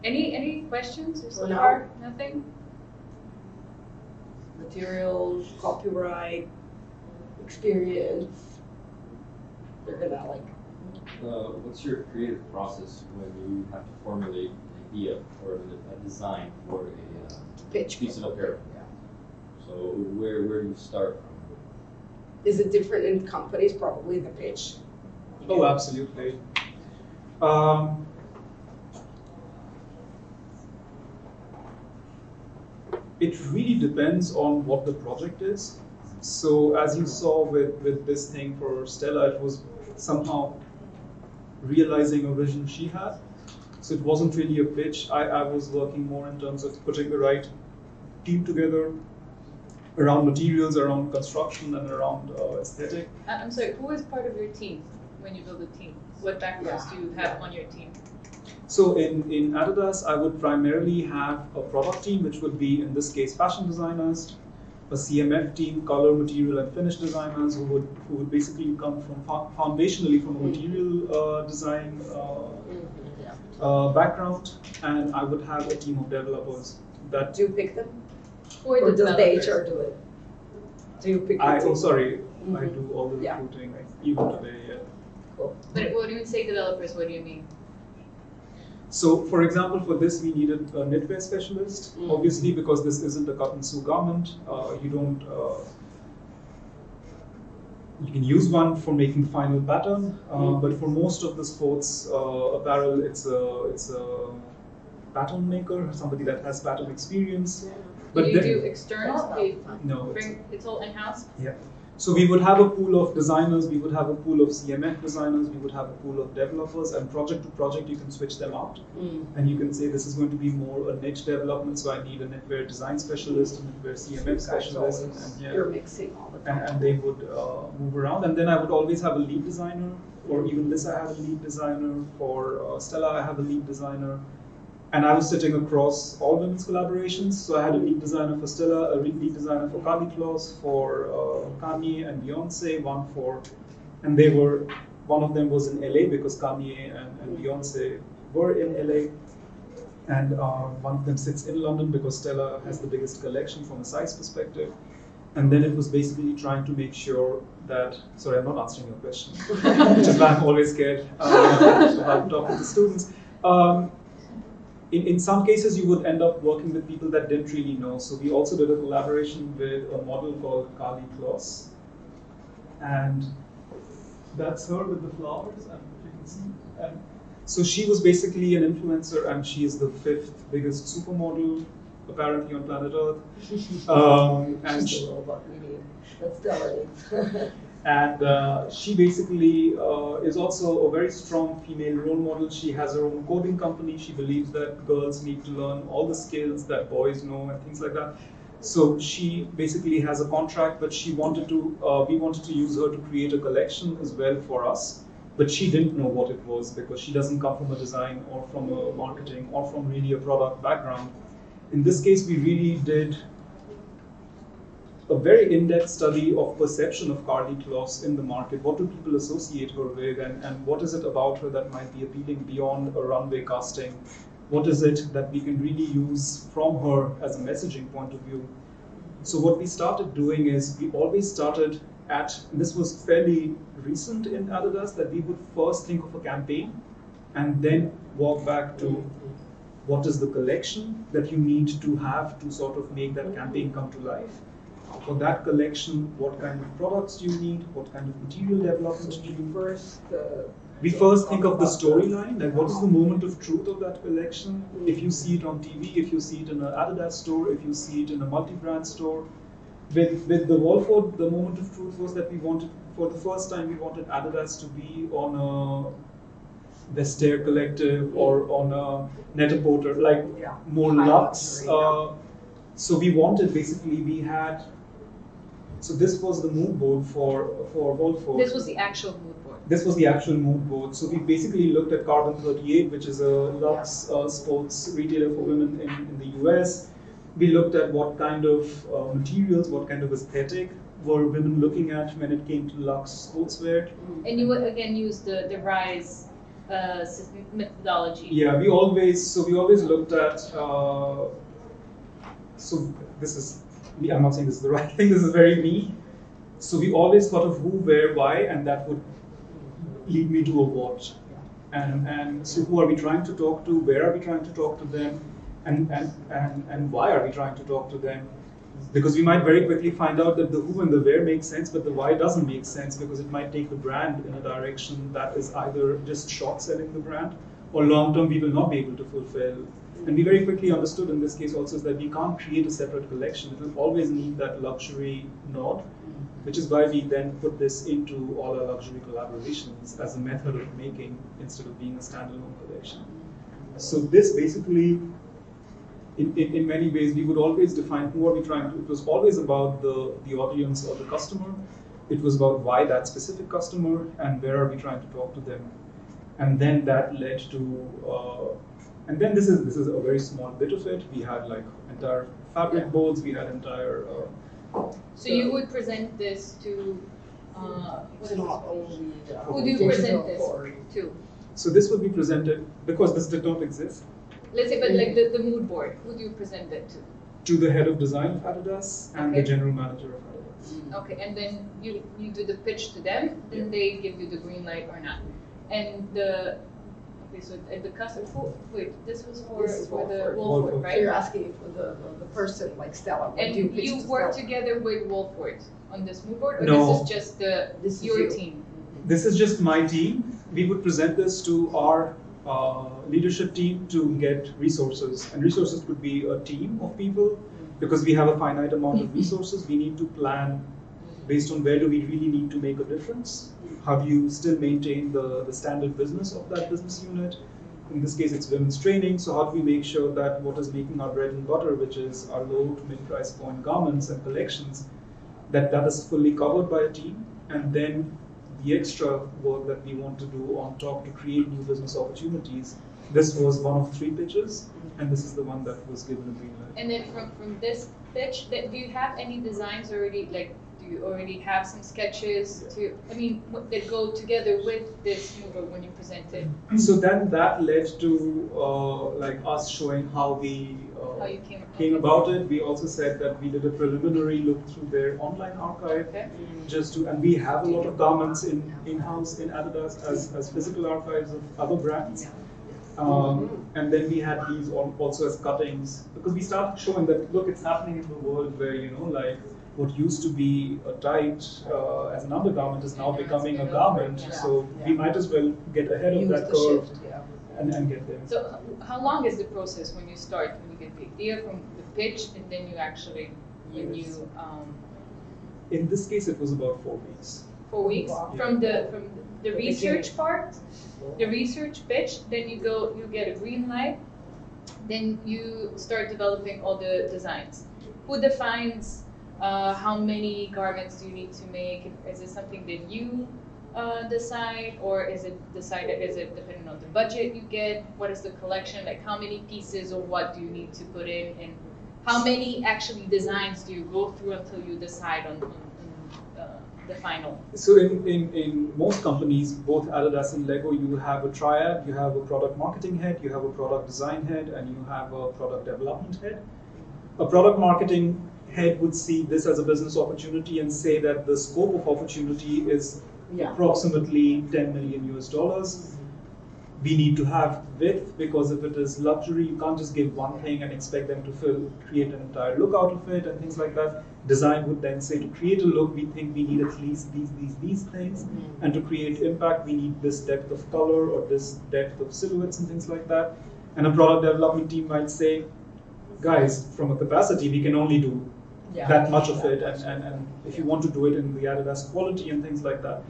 Any questions or so No. far? Nothing? Materials, copyright, experience. They're gonna like. What's your creative process when you have to formulate an idea or a design for a Pitch. piece of apparel? Yeah. So where do you start from? Is it different in companies? Probably the pitch. Oh, absolutely. It really depends on what the project is. So as you saw with this thing for Stella, it was somehow realizing a vision she had. So it wasn't really a pitch. I was working more in terms of putting the right team together around materials, around construction, and around aesthetic. I'm sorry, who is part of your team when you build a team? What backgrounds do you have on your team? So in Adidas, I would primarily have a product team, which would be, in this case, fashion designers, a CMF team, color, material, and finish designers, who would basically come from foundationally from a material design background, and I would have a team of developers that. Do you pick them? Or Or the does the developers? HR do it? Do you pick the team? I do all the Yeah. recruiting, even today, yeah. Cool. But when you say developers, what do you mean? So, for example, for this we needed a knitwear specialist, obviously, because this isn't a cut and sew garment. You don't. You can use one for making the final pattern, but for most of the sports apparel, it's a pattern maker, somebody that has pattern experience. Do But you then, do external? Oh, Do you no, it's all in-house? yeah. So we would have a pool of designers, we would have a pool of CMF designers, we would have a pool of developers, and project to project you can switch them out. And you can say this is going to be more a niche development, so I need a knitwear design specialist, a knitwear CMF specialist, and yeah. You're mixing all the time. And they would move around. And then I would always have a lead designer. For even this, I have a lead designer. For Stella, I have a lead designer. And I was sitting across all women's collaborations. So I had a lead designer for Stella, a lead designer for Kali Kloss, for Kanye and Beyonce, and they were, one of them was in LA because Kanye and Beyonce were in LA. And one of them sits in London because Stella has the biggest collection from a size perspective. And then it was basically trying to make sure that, sorry, I'm not answering your question, which is why I'm always scared about talking to students. In some cases, you would end up working with people that didn't really know. So we also did a collaboration with a model called Kali Kloss. And that's her with the flowers, and if you can see. And so she was basically an influencer, and she is the 5th biggest supermodel, apparently, on planet Earth. And She's a robot, really. That's telling. And she basically is also a very strong female role model. She has her own coding company. She believes that girls need to learn all the skills that boys know and things like that. So she basically has a contract, but we wanted to use her to create a collection as well for us. But she didn't know what it was because she doesn't come from a design or from a marketing or from really a product background. In this case, we really did a very in-depth study of perception of Kali Kloss in the market. What do people associate her with, and what is it about her that might be appealing beyond a runway casting? What is it that we can really use from her as a messaging point of view? So what we started doing is we always started at, this was fairly recent in Adidas, that we would first think of a campaign and then walk back to what is the collection that you need to have to sort of make that campaign come to life. For that collection, what kind of products do you need? What kind of material development do you first? We first think of the storyline, like what is the moment of truth of that collection? If you see it on TV, if you see it in an Adidas store, if you see it in a multi-brand store. With the Wolford, the moment of truth was that we wanted, for the first time, we wanted Adidas to be on a Vestiaire Collective or on a Net-a-Porter, like more luxe. So we wanted, basically, we had. So this was the mood board for Wolford. This was the actual mood board. This was the actual mood board. So we basically looked at Carbon 38, which is a luxe sports retailer for women in the US. We looked at what kind of materials, what kind of aesthetic were women looking at when it came to luxe sportswear. And you would again use the RISE methodology. Yeah, we always looked at. So this is, I'm not saying this is the right thing. This is very me. So we always thought of who, where, why, and that would lead me to a what. And so who are we trying to talk to? Where are we trying to talk to them? And why are we trying to talk to them? Because we might very quickly find out that the who and the where makes sense, but the why doesn't make sense because it might take the brand in a direction that is either just short selling the brand or long term we will not be able to fulfill. And we very quickly understood in this case also is that we can't create a separate collection. It will always need that luxury nod, which is why we then put this into all our luxury collaborations as a method of making instead of being a standalone collection. So this basically, in many ways, we would always define who are we trying to, it was always about the audience or the customer. It was about why that specific customer and where are we trying to talk to them. And then that led to, and then this is a very small bit of it. We had like entire fabric boards, we had entire. So you would present this to, It's not only. who do you present this to? So this would be presented, because this did not exist, Let's say, but like the mood board, who do you present it to? to the head of design of Adidas and the Okay. general manager of Adidas. Okay, and then you do the pitch to them, then they give you the green light or not. And the, okay, so the customer, wait, this was for This is the Wolford. Wolford, So right? you're asking for the person like Stella. What And do pitch you to work Stella? together with Wolford on this mood board, or No. this is just This is your you. team? This is just my team. We would present this to our leadership team to get resources. And resources could be a team of people. Because we have a finite amount of resources, we need to plan based on where do we really need to make a difference. How do you still maintain the standard business of that business unit? In this case, it's women's training. So how do we make sure that what is making our bread and butter, which is our low to mid price point garments and collections, that is fully covered by a team? And then the extra work that we want to do on top to create new business opportunities. This was one of 3 pitches, and this is the one that was given a green light. And then from this pitch, do you have any designs already, like, do you already have some sketches to, I mean, that go together with this mood board when you present it? So then that led to like us showing how we How you came about it. We also said that we did a preliminary look through their online archive, Okay. just to, and we have a lot of garments in-house in Adidas as physical archives of other brands. And then we had these also as cuttings, because we started showing that, look, it's happening in the world where, you know, like what used to be a tight as an undergarment is now becoming a garment. Yeah. So we might as well get ahead of Use that the curve shift, yeah. and get there. So how long is the process when you start, when you get the idea from the pitch, and then you actually, when you, Years. In this case, it was about 4 weeks. 4 weeks? Wow. From the The research part, the research pitch, then you get a green light, then you start developing all the designs. Who defines how many garments do you need to make? Is it something that you decide, or is it decided? Is it depending on the budget you get? What is the collection? Like, how many pieces or what do you need to put in, and how many actually designs do you go through until you decide on the final? So in most companies, both Adidas and Lego, you have a triad. You have a product marketing head, you have a product design head, and you have a product development head. A product marketing head would see this as a business opportunity and say that the scope of opportunity is approximately $10 million US. We need to have width, because if it is luxury, you can't just give one thing and expect them to create an entire look out of it and things like that. Design would then say, to create a look, we think we need at least these things. And to create impact, we need this depth of color or this depth of silhouettes and things like that. And a product development team might say, guys, from a capacity, we can only do that much of it. And if you want to do it in the Adidas quality and things like that.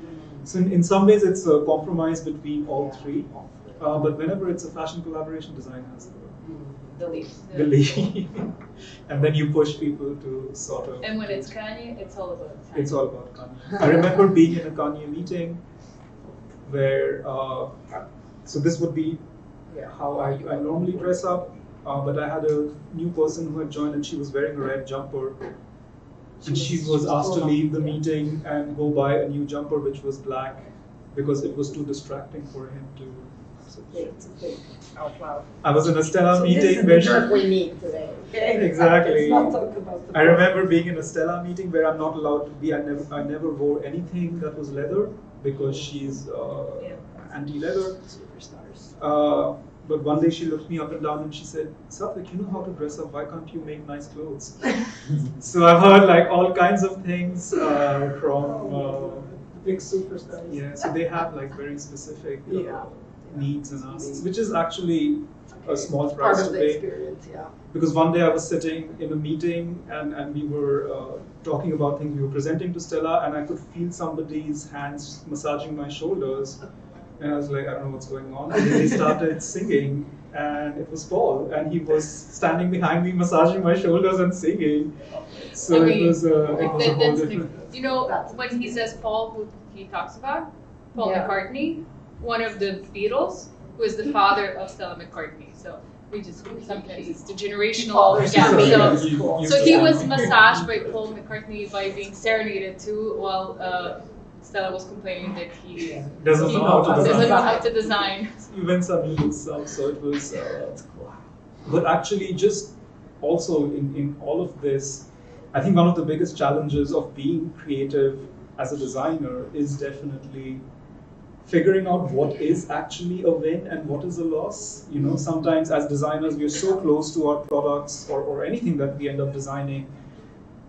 So in some ways, it's a compromise between all 3. But whenever it's a fashion collaboration, design has The lead. the lead. And then you push people to sort of. And when it's Kanye, it's all about Kanye. It's all about Kanye. I remember being in a Kanye meeting where, so this would be how I normally dress up. but I had a new person who had joined and she was wearing a red jumper. And she was asked to leave the meeting and go buy a new jumper which was black because it was too distracting for him to. To think out loud. I was in a Stella meeting this is where the jerk we need today. Okay? Exactly. Let's not talk about the I remember being in a Stella meeting where I'm not allowed to be. I never wore anything that was leather because she's anti-leather. Superstars. But one day she looked me up and down and she said, "Satwik, you know how to dress up. Why can't you make nice clothes?" So I've heard like all kinds of things from big superstars. yeah. So they have like very specific Yeah. needs and asks, which is actually a small Part price of to the pay. experience, yeah. Because one day I was sitting in a meeting and we were talking about things we were presenting to Stella, and I could feel somebody's hands massaging my shoulders. And I was like, I don't know what's going on. And then he started singing, and it was Paul, and he was standing behind me, massaging my shoulders and singing. So I mean, it was a whole that's different. you know, when he says Paul, who he talks about, Paul McCartney, one of the Beatles, who is the father of Stella McCartney. So we just sometimes it's the generational gap. So he was massaged by Paul McCartney by being serenaded too, while Stella was complaining that he Doesn't know how to doesn't design. know how to design. Events are music stuff, so it was. But actually, just also in all of this, I think one of the biggest challenges of being creative as a designer is definitely figuring out what is actually a win and what is a loss. You know, sometimes as designers, we are so close to our products or anything that we end up designing,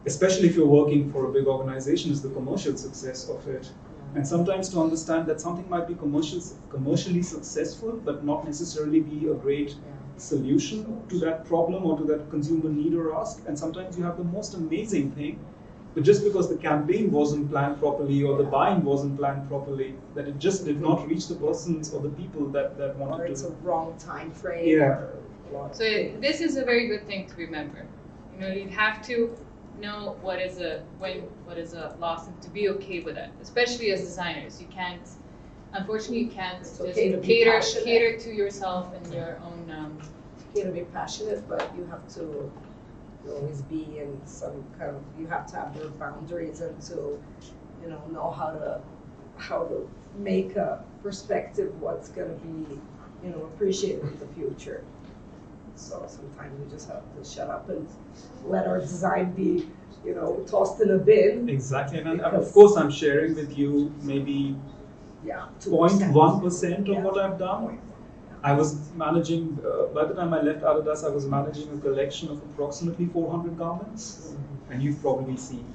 especially if you're working for a big organization, is the commercial success of it. And sometimes to understand that something might be commercially successful, but not necessarily be a great solution to that problem or to that consumer need or ask. And sometimes you have the most amazing thing, but just because the campaign wasn't planned properly or the buying wasn't planned properly, that it just did not reach the persons or the people that wanted to. Or it's a wrong time frame. Yeah. So this is a very good thing to remember. You know, you have to know what is a win, what is a loss, and to be okay with that. Especially as designers, you can't. Unfortunately, you can't It's just okay to be cater passionate. to yourself and your own. You can be passionate, but you have to always be in some kind of. You have to have your boundaries and to, know how to make a perspective what's going to be, appreciated in the future. So sometimes we just have to shut up and let our design be, tossed in a bin. Exactly, and of course I'm sharing with you maybe 0.1% of what I've done. I was managing, by the time I left Adidas, I was managing a collection of approximately 400 garments, and you've probably seen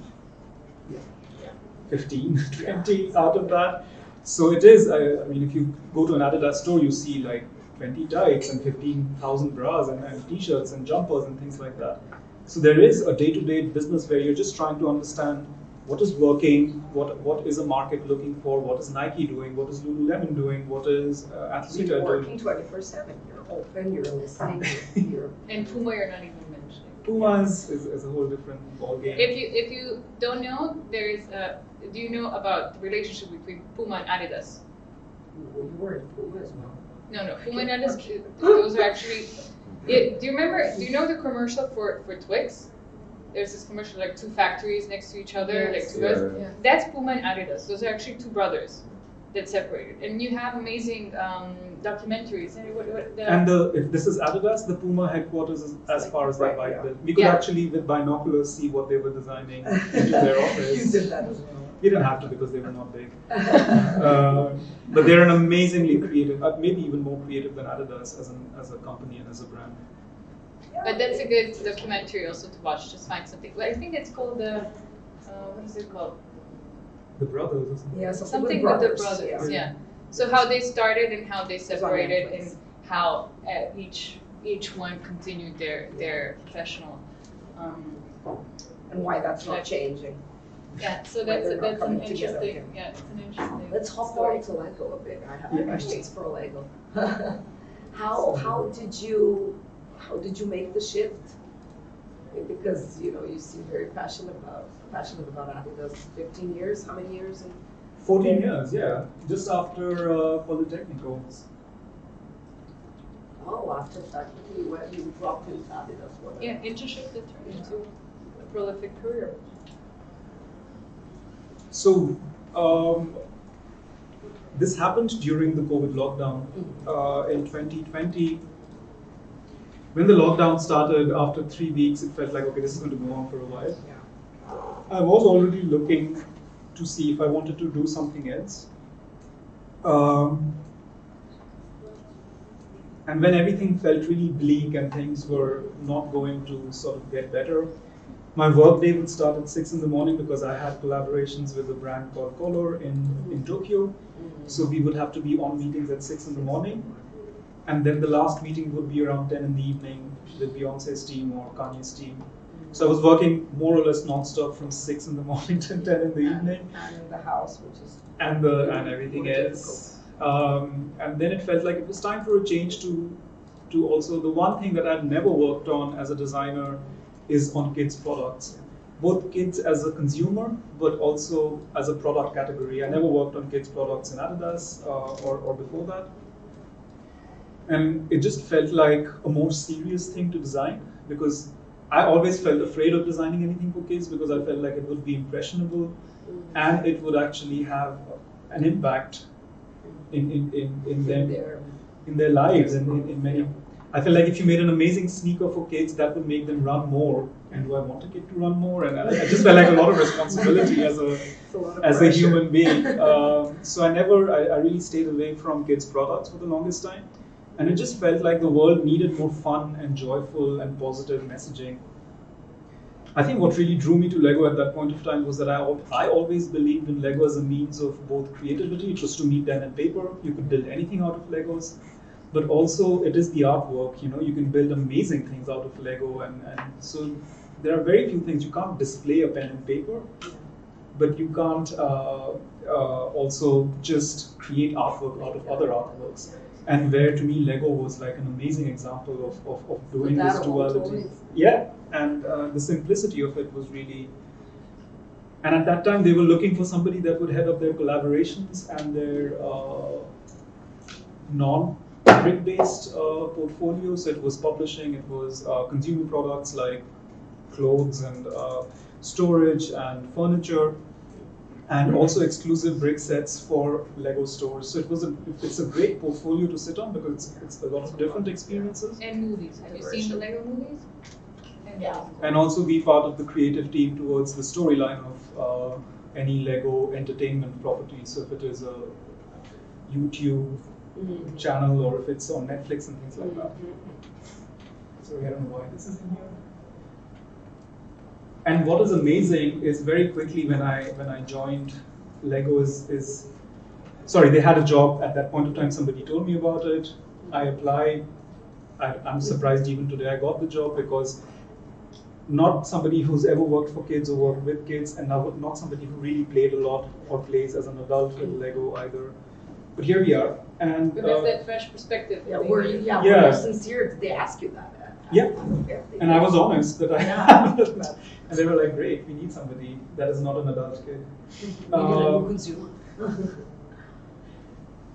15, 20 out of that. So it is, I mean, if you go to an Adidas store, you see like 20 tights and 15,000 bras and t-shirts and jumpers and things like that. So there is a day-to-day business where you're just trying to understand what is working, what is a market looking for, what is Nike doing, what is Lululemon doing, what is Athleta So you're working doing. 24/7. You're open. You're listening. You're And Puma, you're not even mentioning. Puma is a whole different ballgame. If you don't know, there is do you know about the relationship between Puma and Adidas? you were in Puma as well. No, Puma and Adidas, those are actually. Do you remember? Do you know the commercial for Twix? There's this commercial like two factories next to each other, like two guys. Yeah. That's Puma and Adidas. Those are actually two brothers that separated. And you have amazing documentaries. And if this is Adidas, the Puma headquarters is as far as that bike built. We could Yeah. actually, with binoculars, see what they were designing into their office. You did that as well. We didn't have to because they were not big. But they're an amazingly creative, maybe even more creative than Adidas as a company and as a brand. But that's a good documentary also to watch. Just find something. Well, I think it's called what is it called? The brothers or something. Yeah, Something with the brothers. Yeah. So how they started and how they separated and how each one continued their professional. And why that's not changing. Yeah. So Why that's they're not an coming together interesting. again. Yeah, it's an interesting. Let's hop on to Lego a bit. I have questions for Lego. How did you make the shift? Because you seem very passionate about Adidas. 15 years. How many years? 14 years, yeah. Just after Polytechnico. Oh, after that, you dropped in Adidas. Yeah, internship that turned into a prolific career. So this happened during the COVID lockdown in 2020. When the lockdown started, after 3 weeks, it felt like, okay, this is going to go on for a while. I was already looking to see if I wanted to do something else. And when everything felt really bleak and things were not going to sort of get better, my work day would start at 6 in the morning because I had collaborations with a brand called Color in Tokyo. So we would have to be on meetings at 6 in the morning. And then the last meeting would be around 10 in the evening with Beyonce's team or Kanye's team. So I was working more or less non-stop from 6 in the morning to 10 in the evening. And in the house, which is... And everything else. And then it felt like it was time for a change to also, the one thing that I'd never worked on as a designer is on kids' products. Both kids as a consumer, but also as a product category. I never worked on kids' products in Adidas or before that. And it just felt like a more serious thing to design because I always felt afraid of designing anything for kids because I felt like it would be impressionable and it would actually have an impact in their lives and in many. I feel like if you made an amazing sneaker for kids, that would make them run more. And do I want a kid to run more? And I just felt like a lot of responsibility as a human being. So I really stayed away from kids' products for the longest time. And it just felt like the world needed more fun and joyful and positive messaging. I think what really drew me to Lego at that point of time was that I always believed in Lego as a means of both creativity. It was to meet pen and paper. You could build anything out of Legos. But also it is the artwork, you can build amazing things out of Lego and so there are very few things. You can't display a pen and paper, but you can't also just create artwork out of other artworks. And where to me Lego was like an amazing example of doing this duality. Yeah, and the simplicity of it was really, and at that time they were looking for somebody that would head up their collaborations and their non-brick-based portfolio. So it was publishing, it was consumer products like clothes and storage and furniture, and also exclusive brick sets for Lego stores. So it's a great portfolio to sit on because it's a lot of different experiences. And movies. Have you seen the Lego movies? Yeah. And also be part of the creative team towards the storyline of any Lego entertainment property. So if it is a YouTube channel or if it's on Netflix and things like that. Sorry, I don't know why this is in here. And what is amazing is very quickly when I joined Lego is sorry, they had a job at that point of time. Somebody told me about it. I applied. I'm surprised even today I got the job because not somebody who's ever worked for kids or worked with kids, and not somebody who really played a lot or plays as an adult with Lego either. But here we are, and but that's that fresh perspective. Yeah, were you sincere? Did they ask you that? Yeah, and I was honest that I had. And they were like, "Great, we need somebody that is not an adult kid." We need a new consumer.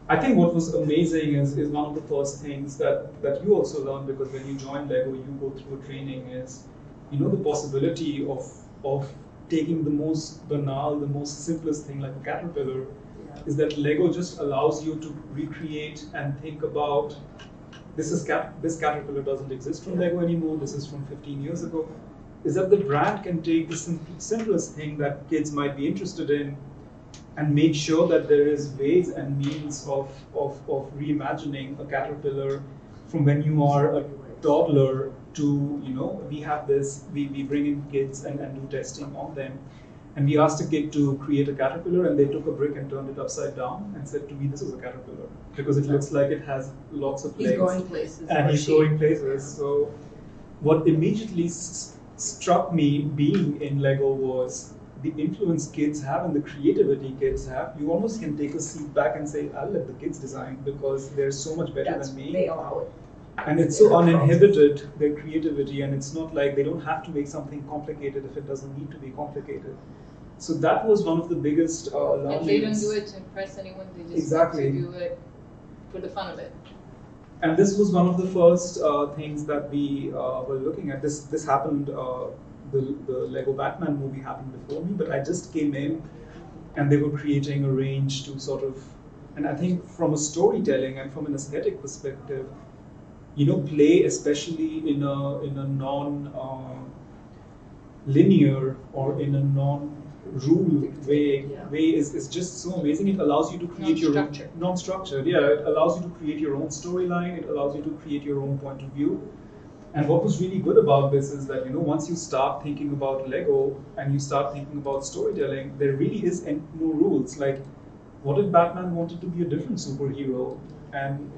I think what was amazing is one of the first things that you also learn, because when you join Lego, you go through a training, is the possibility of taking the most banal, the most simplest thing like a caterpillar, is that Lego just allows you to recreate and think about this caterpillar doesn't exist from Lego anymore, this is from 15 years ago, is that the brand can take the simplest thing that kids might be interested in and make sure that there is ways and means of reimagining a caterpillar from when you are a toddler to, we have this, we bring in kids and do testing on them. And we asked a kid to create a caterpillar, and they took a brick and turned it upside down and said to me, this is a caterpillar, because it looks like it has lots of legs. He's going places. And he's going places. So what immediately struck me being in Lego was the influence kids have and the creativity kids have. You almost can take a seat back and say, I'll let the kids design because they're so much better than me. They allow it. And it's so uninhibited, their creativity, and it's not like they don't have to make something complicated if it doesn't need to be complicated. So that was one of the biggest learnings. And they don't do it to impress anyone, they just do it for the fun of it. And this was one of the first things that we were looking at. This happened. The Lego Batman movie happened before me, but I just came in, and they were creating a range to sort of. And I think from a storytelling and from an aesthetic perspective, play, especially in a non linear or in a non-rule way is just so amazing. It allows you to create your own non-structured. Yeah, it allows you to create your own storyline. It allows you to create your own point of view. And what was really good about this is that once you start thinking about Lego and you start thinking about storytelling, there really is no rules. Like, what if Batman wanted to be a different superhero? And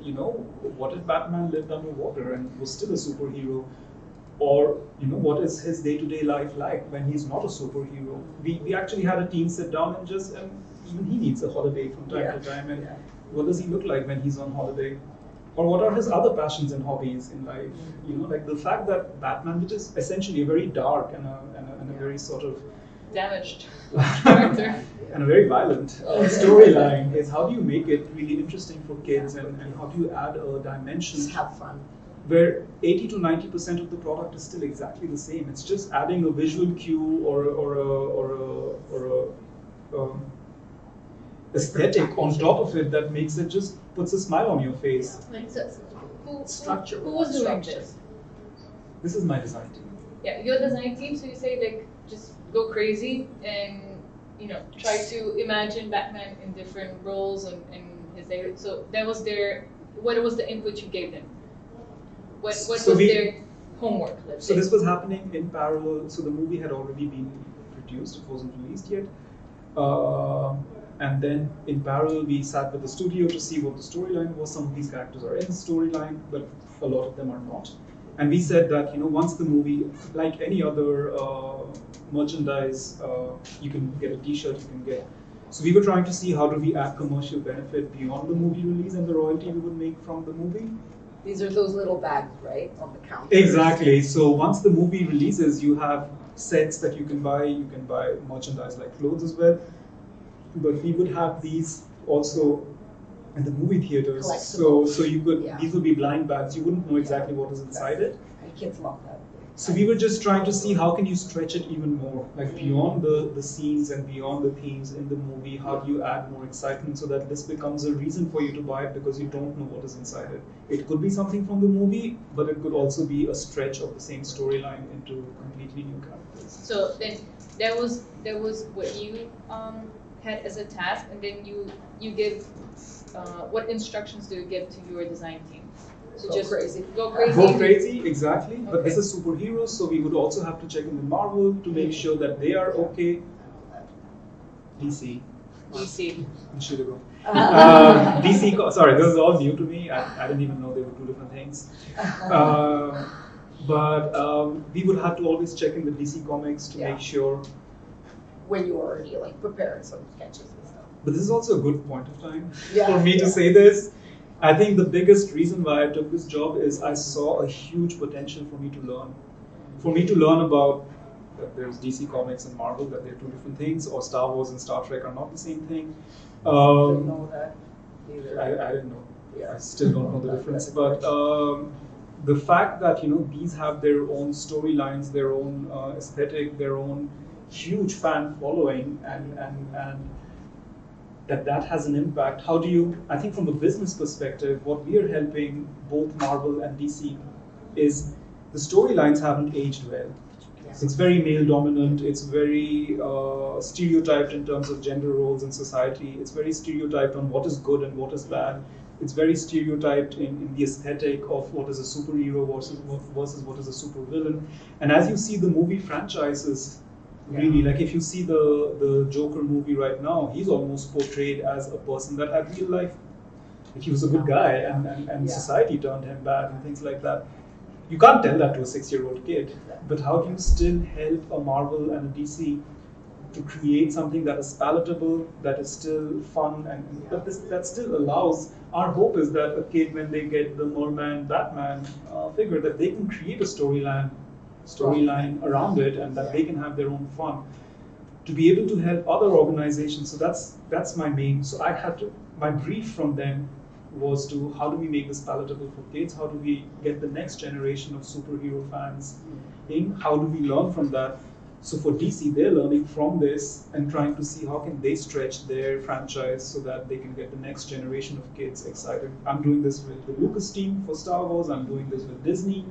what if Batman lived underwater and was still a superhero? Or what is his day-to-day life like when he's not a superhero? We actually had a team sit down and even he needs a holiday from time to time. And what does he look like when he's on holiday? Or what are his other passions and hobbies in life? Like the fact that Batman, which is essentially a very dark and a very sort of damaged character and a very violent storyline, is how do you make it really interesting for kids and how do you add a dimension? Just have fun. Where 80 to 90% of the product is still exactly the same. It's just adding a visual cue or a aesthetic on top of it that makes it just puts a smile on your face. Who was doing this? This is my design team. Yeah, your design team. So you say just go crazy and try to imagine Batman in different roles and his day. So that was what was the input you gave them? What was their homework? So this was happening in parallel. So the movie had already been produced; it wasn't released yet. And then in parallel, we sat with the studio to see what the storyline was. Some of these characters are in the storyline, but a lot of them are not. And we said that once the movie, like any other merchandise, you can get a T-shirt, you can get. So we were trying to see how do we add commercial benefit beyond the movie release and the royalty we would make from the movie. These are those little bags, right, on the counter. Exactly. So once the movie releases, you have sets that you can buy. You can buy merchandise like clothes as well. But we would have these also in the movie theaters. So you could these would be blind bags. You wouldn't know exactly what is inside it. My kids love that. So we were just trying to see how can you stretch it even more, like beyond the scenes and beyond the themes in the movie. How do you add more excitement so that this becomes a reason for you to buy it because you don't know what is inside it. It could be something from the movie, but it could also be a stretch of the same storyline into completely new characters. So then that was what you had as a task, and then you give what instructions do you give to your design team? So Go crazy. Go crazy. Go crazy, exactly. Okay. But this is superheroes, so we would also have to check in with Marvel to make sure that they are okay. DC. DC. Should go. DC. Sorry, this is all new to me. I didn't even know they were two different things. But we would have to always check in with DC Comics to make sure. When you were already preparing some sketches and stuff. But this is also a good point of time for me to say this. I think the biggest reason why I took this job is I saw a huge potential for me to learn. For me to learn about that there's DC Comics and Marvel, that they're two different things, or Star Wars and Star Trek are not the same thing. Didn't know that either. I didn't know. Yeah, I still don't know the difference. But the fact that these have their own storylines, their own aesthetic, their own huge fan following, and that has an impact. How do you, I think from a business perspective, what we are helping both Marvel and DC is the storylines haven't aged well. So it's very male dominant, it's very stereotyped in terms of gender roles in society, it's very stereotyped on what is good and what is bad, it's very stereotyped in the aesthetic of what is a superhero versus what is a supervillain. And as you see the movie franchises, really, like if you see the Joker movie right now, he's almost portrayed as a person that had real life. Like he was a good guy and society turned him bad and things like that. You can't tell that to a 6-year-old kid. But how do you still help a Marvel and a DC to create something that is palatable, that is still fun, and that still allows, our hope is that a kid, when they get the Merman Batman figure, that they can create a storyline around it, and that they can have their own fun to be able to help other organizations. So that's my main. So I had to, my brief from them was to how do we make this palatable for kids? How do we get the next generation of superhero fans in? How do we learn from that? So for DC, they're learning from this and trying to see how can they stretch their franchise so that they can get the next generation of kids excited. I'm doing this with the Lucas team for Star Wars. I'm doing this with Disney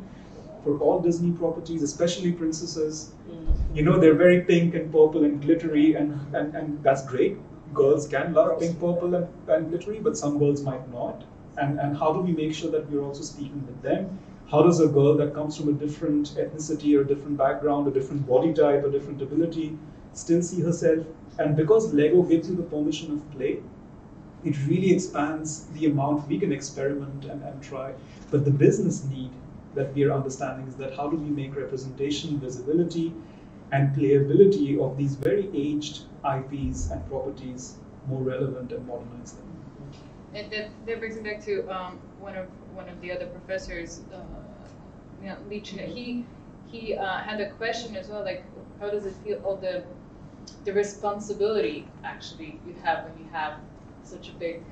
for all Disney properties, especially princesses. You know, they're very pink and purple and glittery, and that's great. Girls can love pink, purple, and glittery, but some girls might not. And how do we make sure that we're also speaking with them? How does a girl that comes from a different ethnicity or a different background, a different body type, a different ability, still see herself? And because Lego gives you the permission of play, it really expands the amount we can experiment and try. But the business need that we are understanding is that how do we make representation, visibility, and playability of these very aged IPs and properties more relevant and modernize them. And that brings me back to one of the other professors, Lichna. He had a question as well, like how does it feel? All the responsibility actually you have when you have such a big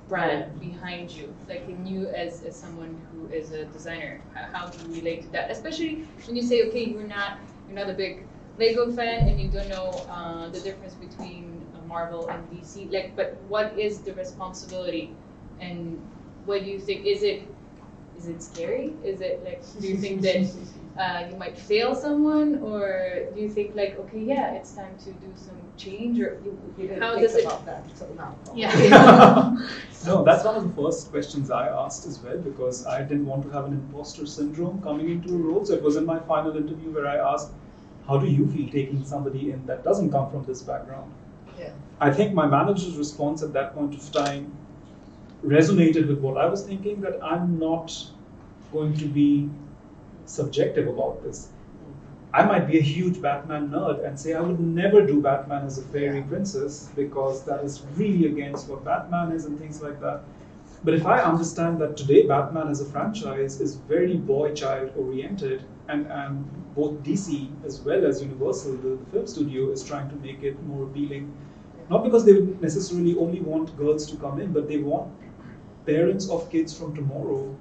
brand behind you, like in you as someone who is a designer. How do you relate to that? Especially when you say, okay, you're not a big Lego fan and you don't know the difference between Marvel and DC. Like, but what is the responsibility, and what do you think? Is it scary? Is it like, do you think that you might fail someone, or do you think like, okay, yeah, it's time to do some change, or how does it? About that until now. Yeah. No, that's one of the first questions I asked as well, because I didn't want to have an imposter syndrome coming into a role. So it was in my final interview where I asked, how do you feel taking somebody in that doesn't come from this background? Yeah. I think my manager's response at that point of time resonated with what I was thinking, that I'm not going to be subjective about this. I might be a huge Batman nerd and say I would never do Batman as a fairy princess because that is really against what Batman is and things like that. But if I understand that today Batman as a franchise is very boy-child oriented, and both DC as well as Universal, the film studio, is trying to make it more appealing, not because they would necessarily only want girls to come in, but they want parents of kids from tomorrow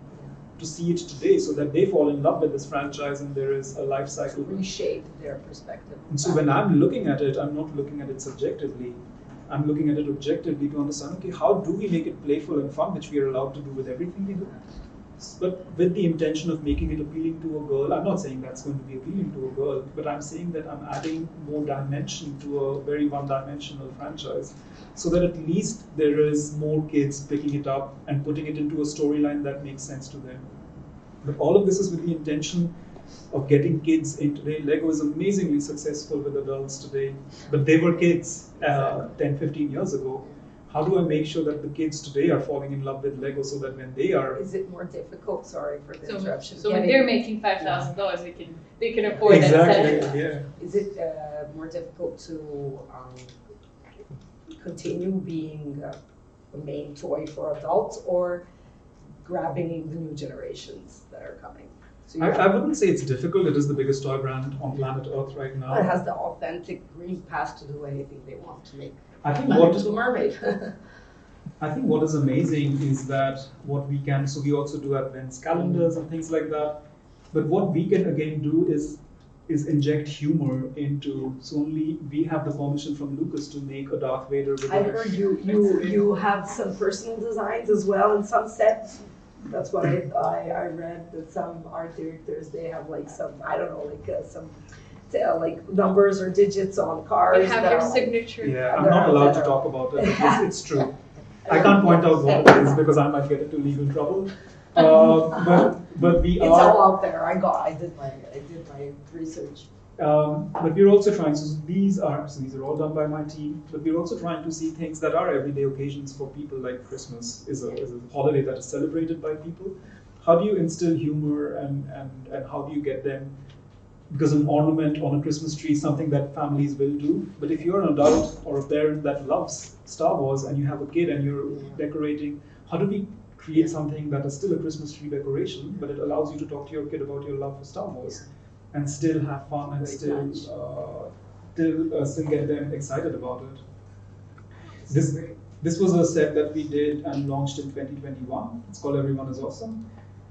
to see it today so that they fall in love with this franchise and there is a life cycle. Reshape their perspective. And so when I'm looking at it, I'm not looking at it subjectively. I'm looking at it objectively to understand, okay, how do we make it playful and fun, which we are allowed to do with everything we do, but with the intention of making it appealing to a girl. I'm not saying that's going to be appealing to a girl, but I'm saying that I'm adding more dimension to a very one-dimensional franchise, so that at least there is more kids picking it up and putting it into a storyline that makes sense to them. But all of this is with the intention of getting kids in today. Lego is amazingly successful with adults today, but they were kids 10, 15 years ago. How do I make sure that the kids today are falling in love with Lego so that when they are... Is it more difficult? Sorry for the interruption. So when they're making $5,000, they can afford exactly, that. Yeah. Is it more difficult to continue being a main toy for adults, or grabbing the new generations that are coming? So I wouldn't say it's difficult. It is the biggest toy brand on planet Earth right now. it has the authentic green pass to do anything they want to make. I think Little Mermaid. I think what is amazing is that what we can, so we also do advents calendars and things like that, but what we can again do is inject humor into, so only we have the permission from Lucas to make a Darth Vader with I heard you have some personal designs as well in some sets. That's what I read, that some art directors, they have like some, I don't know, like some like numbers or digits on cars. You have your signature. Yeah, I'm not allowed to talk about it because it's true. I can't point out what it is because I might get into legal trouble. But we it's are. all out there. I did my research. But we're also trying. So these are all done by my team. But we're also trying to see things that are everyday occasions for people. Like Christmas is a holiday that is celebrated by people. How do you instill humor and how do you get them? Because an ornament on a Christmas tree is something that families will do. But if you're an adult or a parent that loves Star Wars and you have a kid and you're decorating, how do we create something that is still a Christmas tree decoration, but it allows you to talk to your kid about your love for Star Wars and still have fun and still get them excited about it? This was a set that we did and launched in 2021. It's called Everyone is Awesome.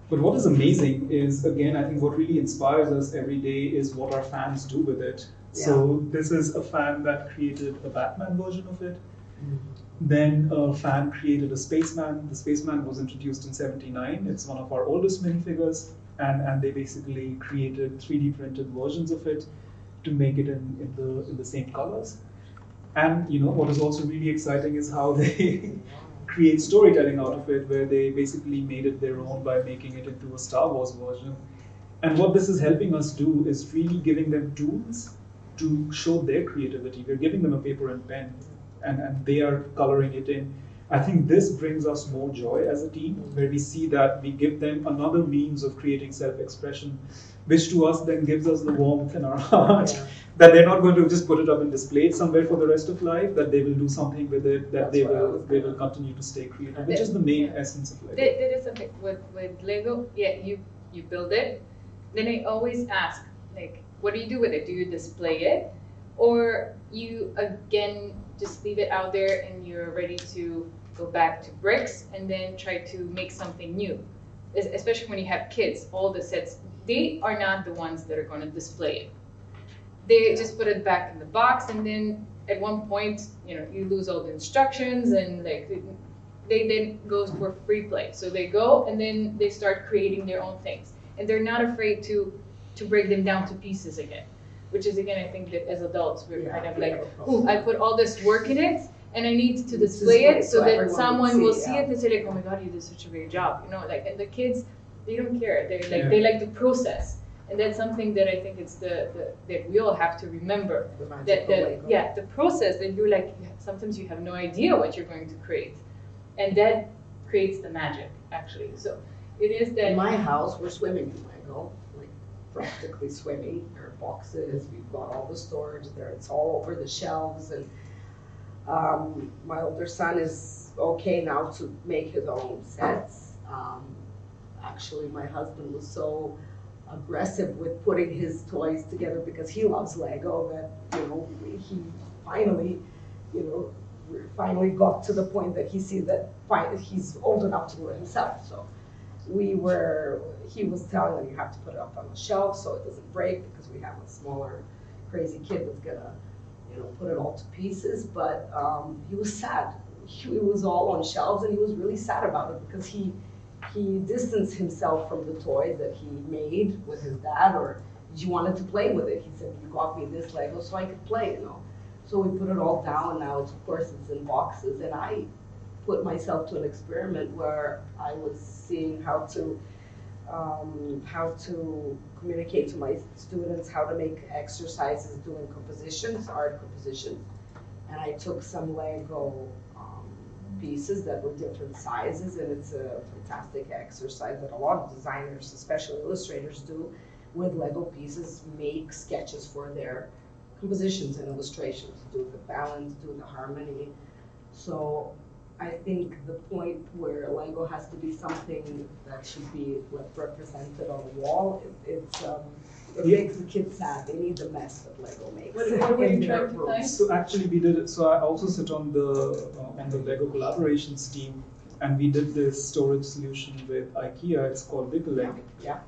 But what is amazing is, again, I think what really inspires us every day is what our fans do with it. Yeah. So this is a fan that created a Batman version of it. Then a fan created a spaceman. The spaceman was introduced in '79. It's one of our oldest minifigures, and they basically created 3D printed versions of it to make it in the same colors. And what is also really exciting is how they create storytelling out of it, where they basically made it their own by making it into a Star Wars version. And what this is helping us do is really giving them tools to show their creativity. We're giving them a paper and pen, and they are coloring it in. I think this brings us more joy as a team, where we see that we give them another means of creating self-expression, which to us then gives us the warmth in our heart, that they're not going to just put it up and display it somewhere for the rest of life, that they will do something with it, that they will continue to stay creative, which is the main essence of Lego. There is something with Lego, you build it, then I always ask, like, what do you do with it? Do you display it? Or you, again, just leave it out there and you're ready to go back to bricks and then try to make something new? Especially when you have kids, all the sets, they are not the ones that are going to display it. They just put it back in the box, and then at one point, you lose all the instructions, and like they then go for free play. So they go and then they start creating their own things, and they're not afraid to break them down to pieces again. Which is, again, I think that as adults, we're kind of like, ooh, I put all this work in it, and I need to display it so that someone will see it and say, like, oh my God, you did such a great job. And the kids, they don't care. They like the process. And that's something that I think it's that we all have to remember. The process that you're like, sometimes you have no idea what you're going to create. And that creates the magic, actually. So it is that. In my house, we're swimming in Lego. Practically swimming. There are boxes, we've got all the storage there, it's all over the shelves, and my older son is okay now to make his own sets. Actually, my husband was so aggressive with putting his toys together because he loves Lego that he finally got to the point that he sees that he's old enough to do it himself. So he was telling me you have to put it up on the shelf so it doesn't break, because we have a smaller, crazy kid that's gonna, put it all to pieces. But he was sad. He was all on shelves, and he was really sad about it because he distanced himself from the toys that he made with his dad, or he wanted to play with it. He said, "You got me this Lego so I could play," So we put it all down, and now of course it's in boxes, and I put myself to an experiment where I was seeing how to communicate to my students how to make exercises doing compositions, art compositions. And I took some Lego pieces that were different sizes, and it's a fantastic exercise that a lot of designers, especially illustrators, do with Lego pieces, make sketches for their compositions and illustrations, do the balance, do the harmony. So I think the point where Lego has to be something that should be represented on the wall, it makes the kids sad. They need the mess that Lego makes. What were you trying to find? So actually we did it. So I also sit on the Lego collaborations team, and we did this storage solution with IKEA. It's called Bigolink. Yeah.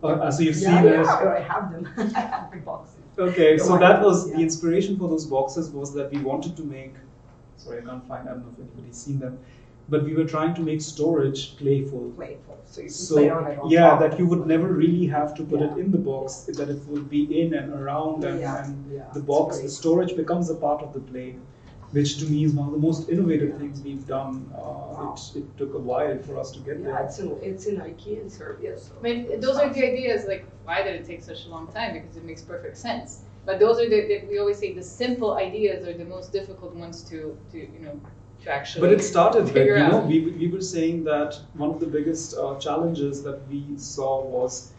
So you've seen it. Yeah, I have them. I have the boxes. Okay, so that was the inspiration for those boxes, was that we wanted to make. Sorry, I can't find. I don't know if anybody's seen them, but we were trying to make storage playful. So you can play on it. That you would never really have to put it in the box. That it would be in and around, and the box, the storage becomes a part of the play, which to me is one of the most innovative things we've done. It took a while for us to get there. It's in IKEA in Serbia. So. I mean, those are the ideas. Like, why did it take such a long time? Because it makes perfect sense. But those are we always say the simple ideas are the most difficult ones to actually. But it started with, out. we were saying that one of the biggest challenges that we saw was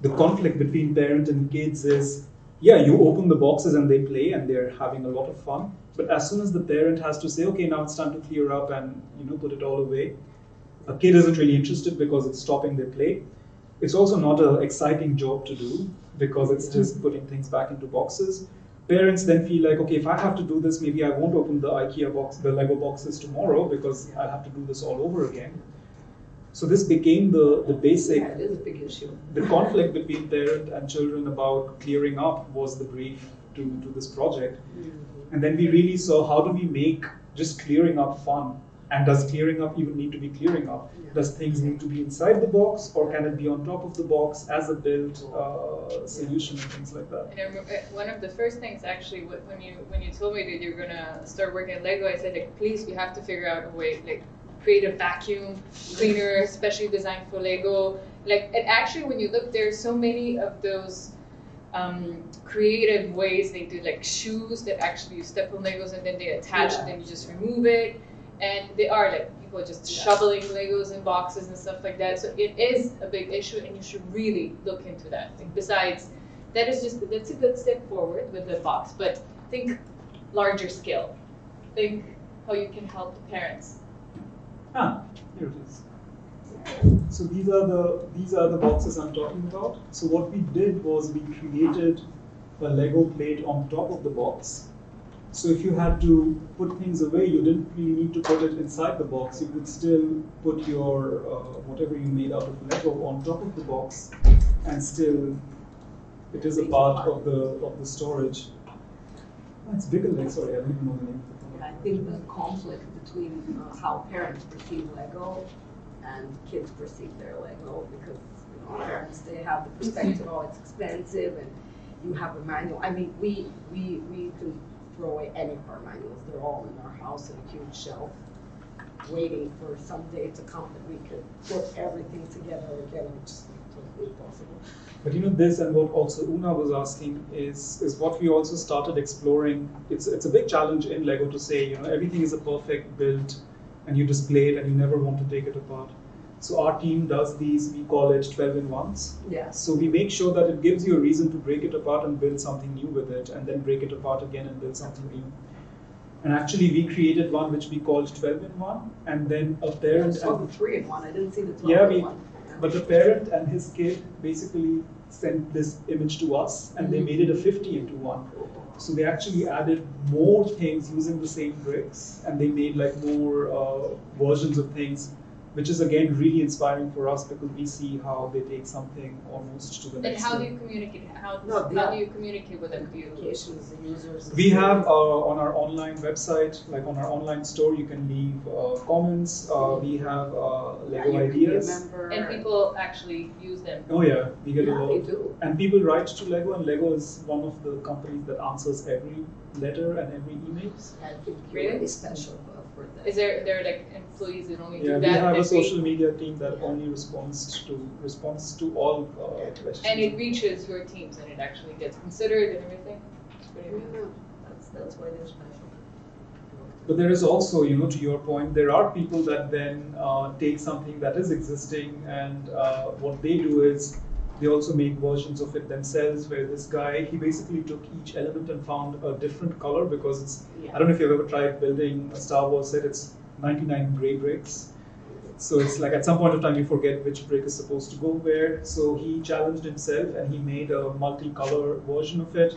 the conflict between parent and kids is, you open the boxes and they play and they're having a lot of fun. But as soon as the parent has to say, okay, now it's time to clear up and put it all away, a kid isn't really interested because it's stopping their play. It's also not an exciting job to do because it's just putting things back into boxes. parents then feel like, okay, if I have to do this, maybe I won't open the IKEA box, the Lego boxes tomorrow because I'll have to do this all over again. So this became the basic, Yeah, it is a big issue. the conflict between parent and children about clearing up was the brief to this project. And then we really saw, how do we make just clearing up fun? And does clearing up even need to be clearing up? Does things need to be inside the box, or can it be on top of the box as a built solution and things like that? And I remember, one of the first things actually, when you told me that you're gonna start working at Lego, I said, like, please, you have to figure out a way, like, create a vacuum cleaner specially designed for Lego. Like, and actually, when you look, there's so many of those creative ways they do, like shoes that actually you step on Legos and then they attach and then you just remove it. And they are like people just shoveling Legos in boxes and stuff like that. So it is a big issue, and you should really look into that. Like, besides, that's a good step forward with the box, but think larger scale. Think how you can help the parents. Here it is. So these are the boxes I'm talking about. So what we did was we created a Lego plate on top of the box. So if you had to put things away, you didn't really need to put it inside the box. You could still put your whatever you made out of Lego on top of the box, and still it is a part of the storage. It's bigger, like, sorry, I don't even know the name of the product. I think the conflict between how parents perceive Lego and kids perceive their Lego, because parents, they have the perspective, oh, it's expensive and you have a manual. I mean, we can throw away any of our manuals. They're all in our house in a huge shelf, waiting for some day to come that we could put everything together again, which is totally impossible. But this, and what also Una was asking, is what we also started exploring. It's a big challenge in Lego to say, everything is a perfect build and you display it and you never want to take it apart. So our team does these, we call it 12-in-1s. Yeah. So we make sure that it gives you a reason to break it apart and build something new with it, and then break it apart again and build something new. And actually we created one which we called 12-in-1, and then a parent. I saw the 3-in-1, I didn't see the 12-in-1. But the parent and his kid basically sent this image to us, and they made it a 50-into-1. So they actually added more things using the same bricks, and they made like more versions of things, which is again really inspiring for us, because we see how they take something almost to the next And how level. do you communicate? How do you communicate with them? Communications, the users. We have on our online website, like on our online store, you can leave comments. We have Lego ideas. And people actually use them. Oh yeah, we get a lot. They do. And people write to Lego, and Lego is one of the companies that answers every letter and every email. I think you're really special for that. Is there like employees that only do that? We have a social media team that only responds to all questions. And it reaches your teams, and it actually gets considered and everything. It's pretty amazing. That's why they're special. But there is also, to your point, there are people that then take something that is existing, and what they do is they also make versions of it themselves, where this guy, he basically took each element and found a different color, because it's, I don't know if you've ever tried building a Star Wars set, it's 99 gray bricks. So it's like at some point of time you forget which brick is supposed to go where. So he challenged himself and he made a multi-color version of it.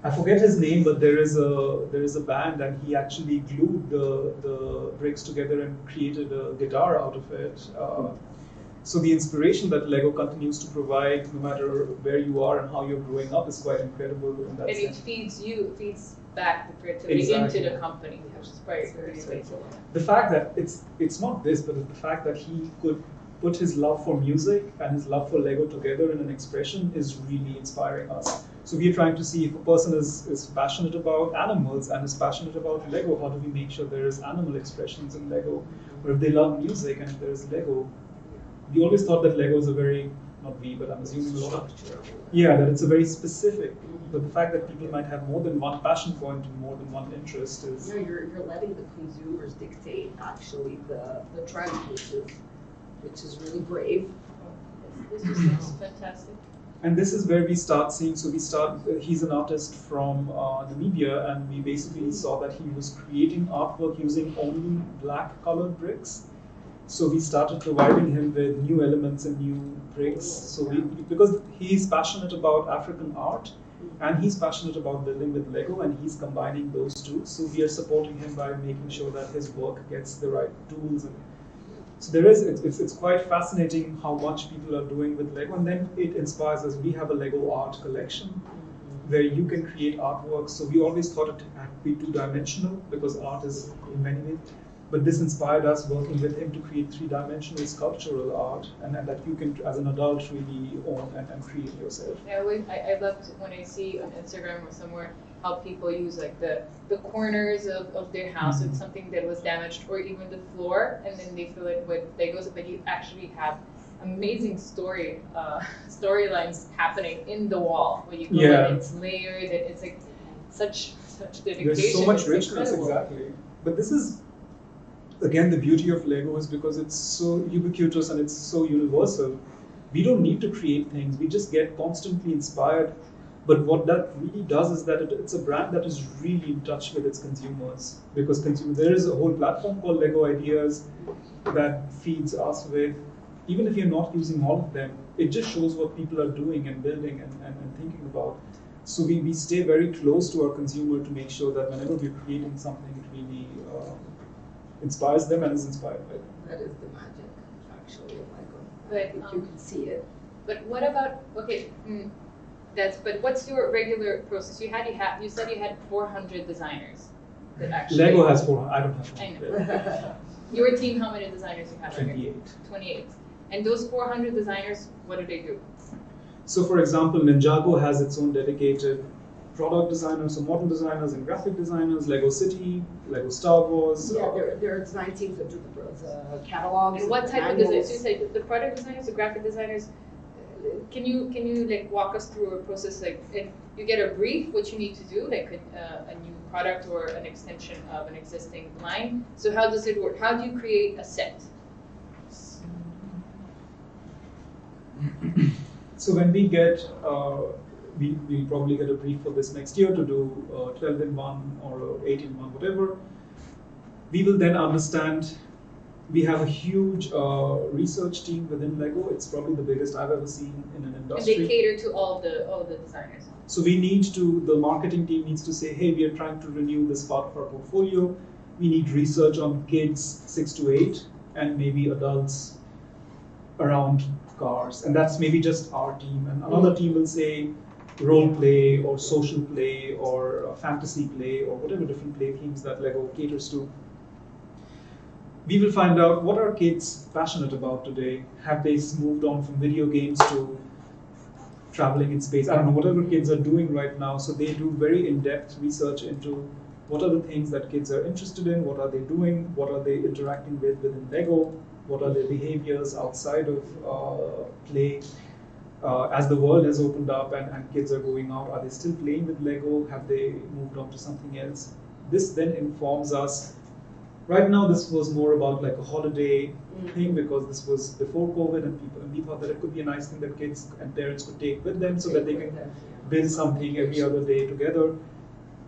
I forget his name, but there is a band, and he actually glued the bricks together and created a guitar out of it. So the inspiration that Lego continues to provide, no matter where you are and how you're growing up, is quite incredible in that sense. And it feeds back the creativity into the company, which is very amazing. The fact that it's not this, but the fact that he could put his love for music and his love for Lego together in an expression is really inspiring us. So we are trying to see if a person is passionate about animals and is passionate about Lego, how do we make sure there is animal expressions in Lego? Or if they love music and if there is Lego. We always thought that Lego is a very, not we, but I'm assuming a lot of, that it's a very specific. But the fact that people might have more than one passion point and more than one interest is... You're letting the consumers dictate actually the trend, which is really brave. This is fantastic. And this is where we start seeing, he's an artist from Namibia, and we basically saw that he was creating artwork using only black colored bricks. So we started providing him with new elements and new bricks. So because he's passionate about African art, and he's passionate about building with Lego, and he's combining those two. So we are supporting him by making sure that his work gets the right tools. And so it's quite fascinating how much people are doing with Lego, and then it inspires us. We have a Lego art collection where you can create artworks. So we always thought it had to be two-dimensional because art is in many ways. But this inspired us working with him to create three-dimensional sculptural art, and that you can, as an adult, really own and create yourself. I loved when I see on Instagram or somewhere how people use like the corners of their house with something that was damaged, or even the floor, and then they fill it with Legos. But you actually have amazing storylines happening in the wall where you go and it's layered, and it's like such dedication. There's so much it's richness, incredible. exactly. But this is, again, the beauty of Lego is because it's so ubiquitous and it's so universal. We don't need to create things. We just get constantly inspired. But what that really does is that it's a brand that is really in touch with its consumers. Because there is a whole platform called Lego Ideas that feeds us with, even if you're not using all of them, it just shows what people are doing and building and thinking about. So we stay very close to our consumer to make sure that whenever we're creating something, it really inspires them and is inspired by them. That is the magic, actually, of Lego. But, if you can see it. But what about, but what's your regular process? You said you had 400 designers that actually. Lego has 400, I don't have 400. I know. Your team, how many designers you have? 28. 28. And those 400 designers, what do they do? So for example, Ninjago has its own dedicated product designers, so model designers and graphic designers, Lego City, Lego Star Wars. Yeah, there are design teams that do the catalogs. And what type of manuals. designers? So you say the product designers, the graphic designers. Can you like walk us through a process, like if you get a brief, what you need to do, like a new product or an extension of an existing line. So how does it work? How do you create a set? So when we get, we probably get a brief for this next year to do 12-in-1 or 8-in-1, whatever. We will then understand. We have a huge research team within Lego. It's probably the biggest I've ever seen in an industry. And they cater to all the designers. So the marketing team needs to say, hey, we are trying to renew this part of our portfolio. We need research on kids 6 to 8 and maybe adults around cars. And that's maybe just our team. And another team will say role play or social play or fantasy play or whatever different play themes that Lego caters to. We will find out what are kids passionate about today. Have they moved on from video games to traveling in space? I don't know, whatever kids are doing right now. So they do very in-depth research into what are the things that kids are interested in, what are they doing, what are they interacting with within Lego, what are their behaviors outside of play. As the world has opened up and kids are going out, are they still playing with Lego? Have they moved on to something else? This then informs us. Right now, this was more about like a holiday thing because this was before COVID, and we thought that it could be a nice thing that kids and parents could take with them so that they can build something every other day together.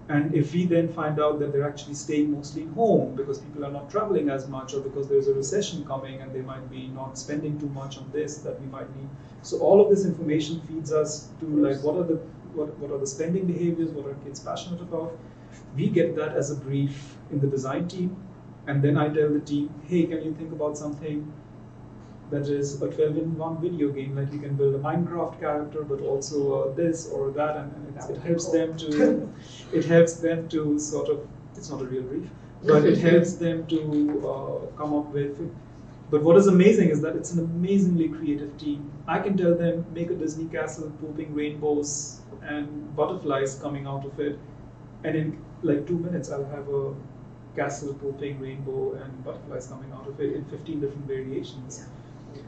And if we then find out that they're actually staying mostly home because people are not traveling as much, or because there's a recession coming and they might be not spending too much on this that we might need. So all of this information feeds us to like what are the spending behaviors, what are kids passionate about. We get that as a brief in the design team. And then I tell the team, hey, can you think about something that is a 12-in-1 video game? Like you can build a Minecraft character, but also this or that, and it helps them to sort of. It's not a real brief, but it helps them to come up with. But what is amazing is that it's an amazingly creative team. I can tell them make a Disney castle, pooping rainbows and butterflies coming out of it, and in like 2 minutes I'll have a castle, pooping rainbow, and butterflies coming out of it in 15 different variations. Yeah.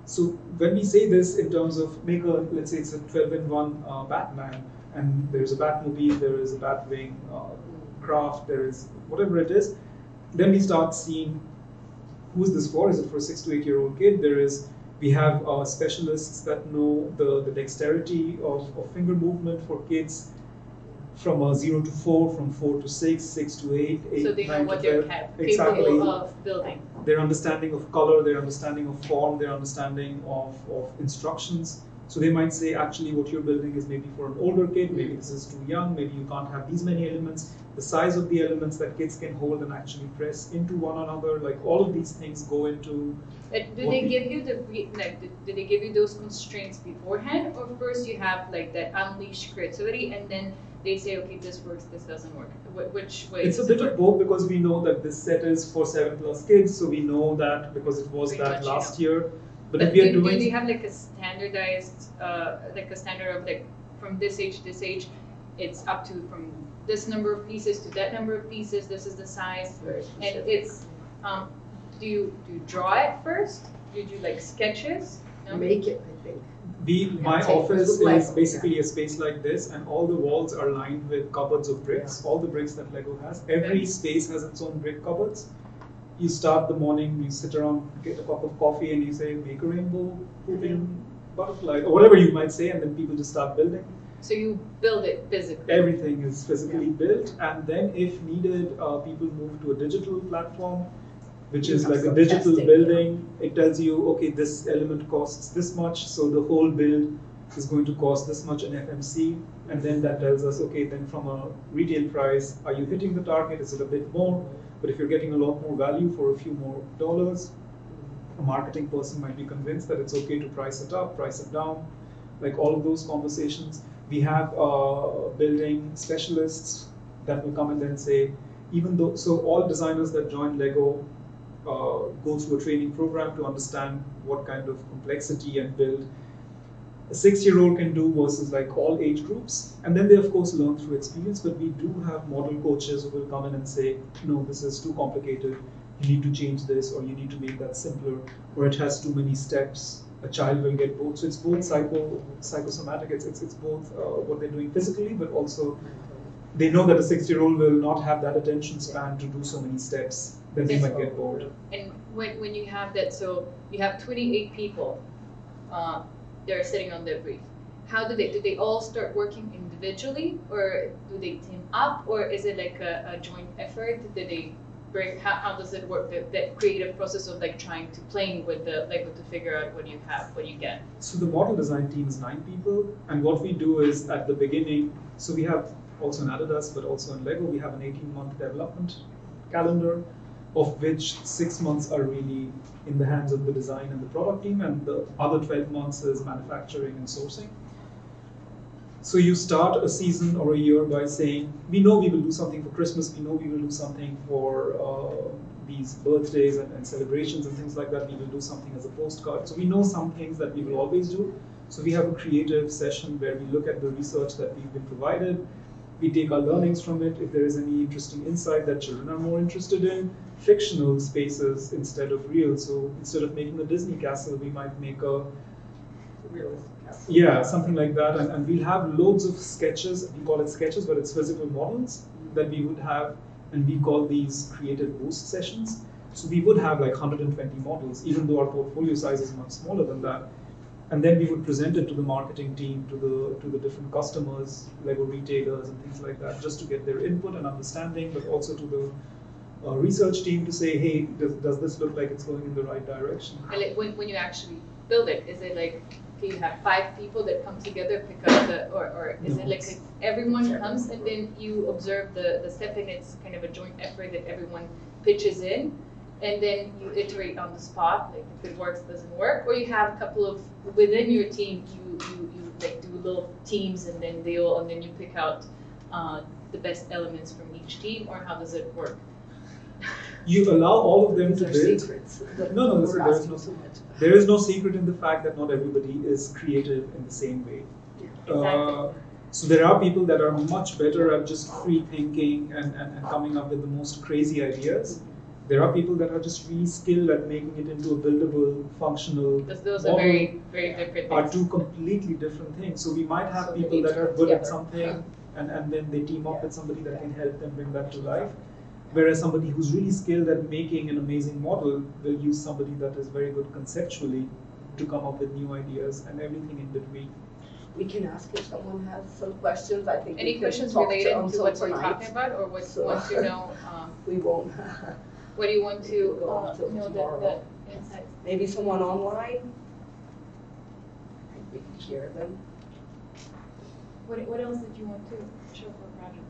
So when we say this in terms of let's say it's a 12-in-1 Batman, and there's a Batmobile, there is a Batwing craft, there is whatever it is, then we start seeing who's this for? Is it for a 6 to 8 year old kid? We have specialists that know the dexterity of finger movement for kids. From 0 to 4, from 4 to 6, 6 to 8, 8 so they know what they're capable of building. Their understanding of color, their understanding of form, their understanding of instructions. So they might say, actually, what you're building is maybe for an older kid, maybe this is too young, maybe you can't have these many elements. The size of the elements that kids can hold and actually press into one another, like all of these things go into. Do they give you do they give you those constraints beforehand, or first you have like that unleashed creativity and then they say, okay, this works, this doesn't work? Which way? It's a bit of both, because we know that this set is for 7+ kids, so we know that because it was that last year. But if we are doing, do you have like a standardized, like a standard of like from this age to this age, it's up to from this number of pieces to that number of pieces, this is the size, and it's, do you draw it first? Do you do like sketches? No? Make it, I think. My office is basically a space like this, and all the walls are lined with cupboards of bricks, all the bricks that Lego has. Every space has its own brick cupboards. You start the morning, you sit around, get a cup of coffee, and you say, make a rainbow, pooping butterfly, or whatever you might say, and then people just start building. So you build it physically? Everything is physically built, and then if needed, people move to a digital platform, which is like a digital building. It tells you, okay, this element costs this much, so the whole build is going to cost this much in FMC, and then that tells us, okay, then from a retail price, are you hitting the target? Is it a bit more? But if you're getting a lot more value for a few more dollars, a marketing person might be convinced that it's okay to price it up, price it down, like all of those conversations. We have building specialists that will come and then say, even though, so all designers that join Lego go through a training program to understand what kind of complexity and build a 6-year-old can do versus like all age groups. And then they of course learn through experience, but we do have model coaches who will come in and say, no, this is too complicated, you need to change this, or you need to make that simpler, or it has too many steps, a child will get bored. So it's both psychosomatic, it's both what they're doing physically, but also they know that a 6-year-old will not have that attention span to do so many steps, then they might get bored. And when you have that, so you have 28 people, they're sitting on their brief. How do they all start working individually, or do they team up, or is it like a joint effort? Do they bring, how does it work, that creative process of like trying to playing with the Lego to figure out what you have, what you get? So the model design team is 9 people, and what we do is at the beginning, so we have also in Adidas, but also in Lego, we have an 18-month development calendar, of which 6 months are really in the hands of the design and the product team, and the other 12 months is manufacturing and sourcing. So you start a season or a year by saying, we know we will do something for Christmas, we know we will do something for these birthdays and celebrations and things like that, we will do something as a postcard. So we know some things that we will always do. So we have a creative session where we look at the research that we've been provided, we take our learnings from it. If there is any interesting insight that children are more interested in, fictional spaces instead of real. So instead of making a Disney castle, we might make a Realistic castle. yeah, something like that. And we'll have loads of sketches. We call it sketches, but it's physical models that we would have, and we call these creative boost sessions. So we would have like 120 models, even though our portfolio size is much smaller than that. And then we would present it to the marketing team, to the different customers, Lego retailers and things like that, just to get their input and understanding, but also to the research team to say, hey, does this look like it's going in the right direction? And like when you actually build it, is it like, okay, you have 5 people that come together, pick up the, or is it like everyone comes and then you observe the step, and it's kind of a joint effort that everyone pitches in? And then you iterate on the spot, like if it works, doesn't work, or you have a couple of within your team, you like do little teams, and then you pick out the best elements from each team, or how does it work? You allow all of them to Those are build. secrets. No, We're there is asking no. so much. There is no secret in the fact that not everybody is creative in the same way. Exactly. So there are people that are much better at just free thinking and coming up with the most crazy ideas. There are people that are just really skilled at making it into a buildable, functional Because those model. are very, very different Are things. 2 completely different things. So we might have So they people need that to are come good at together. something, and then they team up with somebody that can help them bring that to life. Whereas somebody who's really skilled at making an amazing model will use somebody that is very good conceptually to come up with new ideas and everything in between. We can ask if someone has some questions. I think we Any can questions talk related to until what we're tonight. talking about, or what you So- want to know? We won't. What do you want to Go until know tomorrow. the insights? Maybe someone online? we could hear them. What else did you want to show for a project?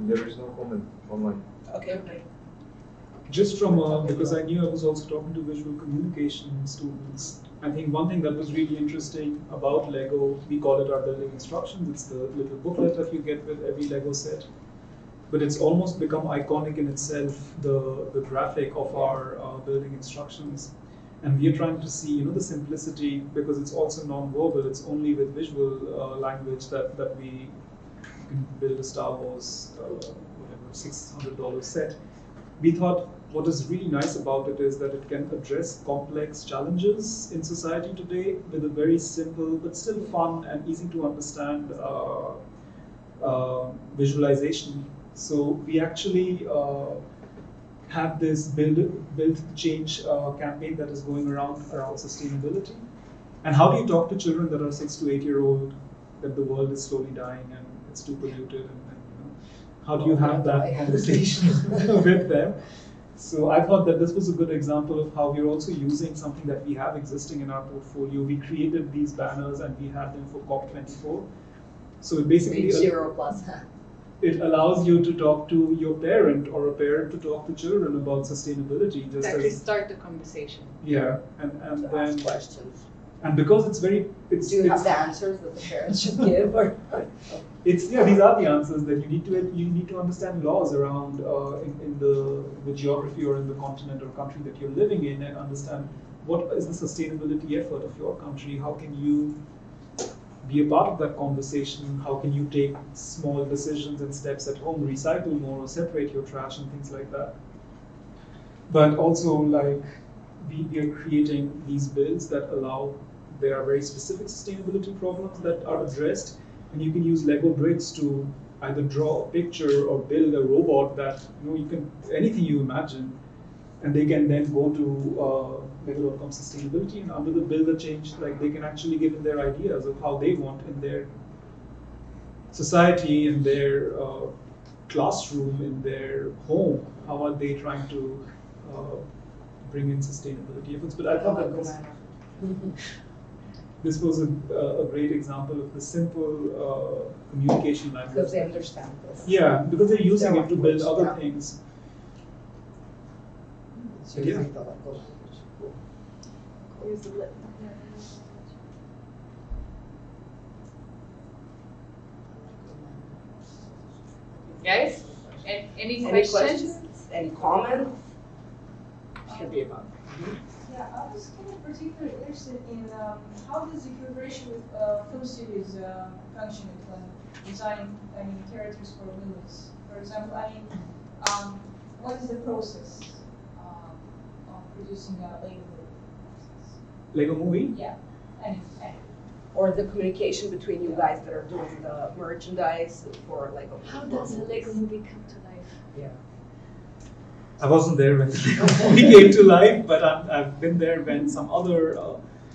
There is no comment online. Okay. Just from, because I knew I was also talking to visual communication students, I think one thing that was really interesting about Lego, we call it our building instructions, it's the little booklet that you get with every Lego set. But it's almost become iconic in itself, the graphic of our building instructions. And we are trying to see, the simplicity, because it's also non-verbal, it's only with visual language that we can build a Star Wars, whatever, $600 set. We thought what is really nice about it is that it can address complex challenges in society today with a very simple but still fun and easy to understand visualization. So we actually have this build change campaign that is going around sustainability. And how do you talk to children that are 6 to 8 year old that the world is slowly dying and it's too polluted and how do you have that conversation with them? So I thought that this was a good example of how we're also using something that we have existing in our portfolio. We created these banners and we had them for COP24. So it basically it allows you to talk to your parent or a parent to talk to children about sustainability. Just actually start the conversation. Yeah, and to then ask questions. And because it's Do you have the answers that the parents should give? Or? These are the answers that you need to understand laws around in the geography or in the continent or country that you're living in, and understand what is the sustainability effort of your country. How can you be a part of that conversation? How can you take small decisions and steps at home, recycle more or separate your trash and things like that? But also, like, we are creating these builds that allow, there are very specific sustainability problems that are addressed, and you can use Lego bricks to either draw a picture or build a robot that, you can, anything you imagine, and they can then go to Lego.com sustainability, and under the build a change, like, they can actually give in their ideas of how they want in their society, in their classroom, in their home, how are they trying to bring in sustainability efforts. But I thought that this was a great example of the simple communication language. Because they understand this. Yeah, because they're using it to build other things. So Yeah. Where's the lip? Guys, any questions? Any comments? Should be about. Yeah, I was kind of particularly interested in how does the collaboration with film studios function when designing, characters for movies? For example, what is the process of producing a Lego movie? Lego movie? Yeah, any. Or the communication between you guys that are doing the merchandise for Lego. How does a Lego movie come to life? Yeah. I wasn't there when the Lego movie came to life, but I've been there when some other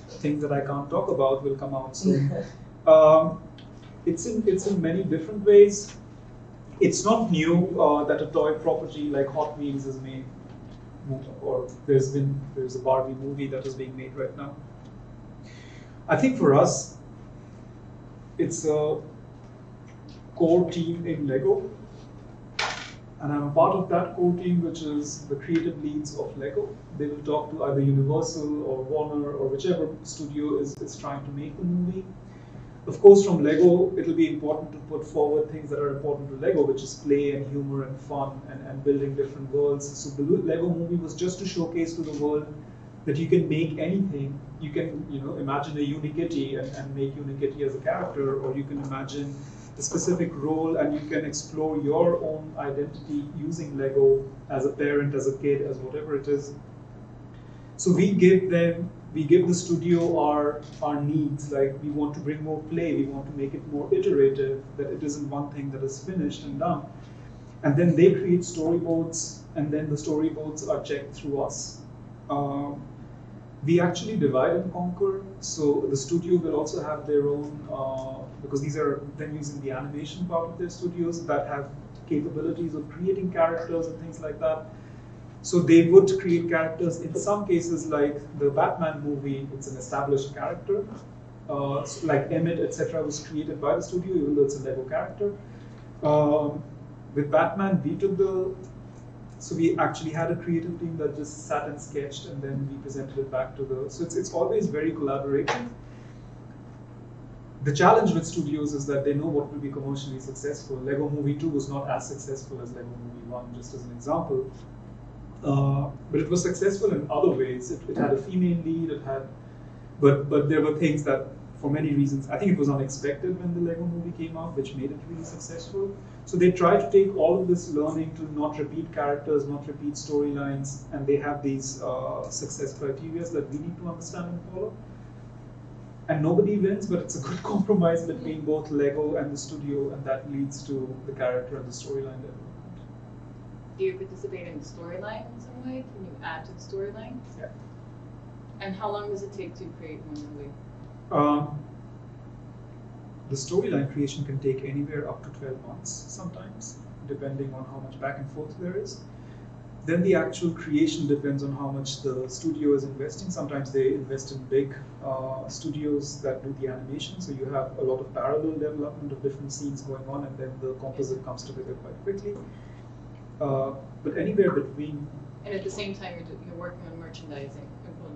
things that I can't talk about will come out soon. It's in many different ways. It's not new that a toy property like Hot Wheels is made, or there's a Barbie movie that is being made right now. I think for us, it's a core team in Lego. And I'm a part of that core team, which is the creative leads of Lego. They will talk to either Universal or Warner or whichever studio is trying to make the movie. Of course, from Lego, it'll be important to put forward things that are important to Lego, which is play and humor and fun and building different worlds. So the Lego movie was just to showcase to the world that you can make anything. You can, imagine a Unikitty and make Unikitty as a character, or you can imagine a specific role and you can explore your own identity using Lego as a parent, as a kid, as whatever it is. So we give the studio our needs, like we want to bring more play, we want to make it more iterative, that it isn't one thing that is finished and done. And then they create storyboards, and then the storyboards are checked through us. We actually divide and conquer. So the studio will also have their own, because these are venues in the animation part of their studios that have capabilities of creating characters and things like that. So they would create characters. In some cases, like the Batman movie, it's an established character. So like Emmett, etc., was created by the studio, even though it's a Lego character. With Batman, so we actually had a creative team that just sat and sketched, and then we presented it back to the. So it's always very collaborative. The challenge with studios is that they know what will be commercially successful. Lego Movie 2 was not as successful as Lego Movie 1, just as an example. But it was successful in other ways. It had a female lead. But there were things that, for many reasons, I think it was unexpected when the Lego Movie came out, which made it really successful. So they try to take all of this learning to not repeat characters, not repeat storylines, and they have these success criteria that we need to understand and follow. And nobody wins, but it's a good compromise between both Lego and the studio, and that leads to the character and the storyline development. Do you participate in the storyline in some way? Can you add to the storyline? Yeah. And how long does it take to create one movie? The storyline creation can take anywhere up to 12 months sometimes, depending on how much back and forth there is. Then the actual creation depends on how much the studio is investing. Sometimes they invest in big studios that do the animation, so you have a lot of parallel development of different scenes going on, and then the composite comes together quite quickly. But anywhere between. And at the same time, you're working on merchandising.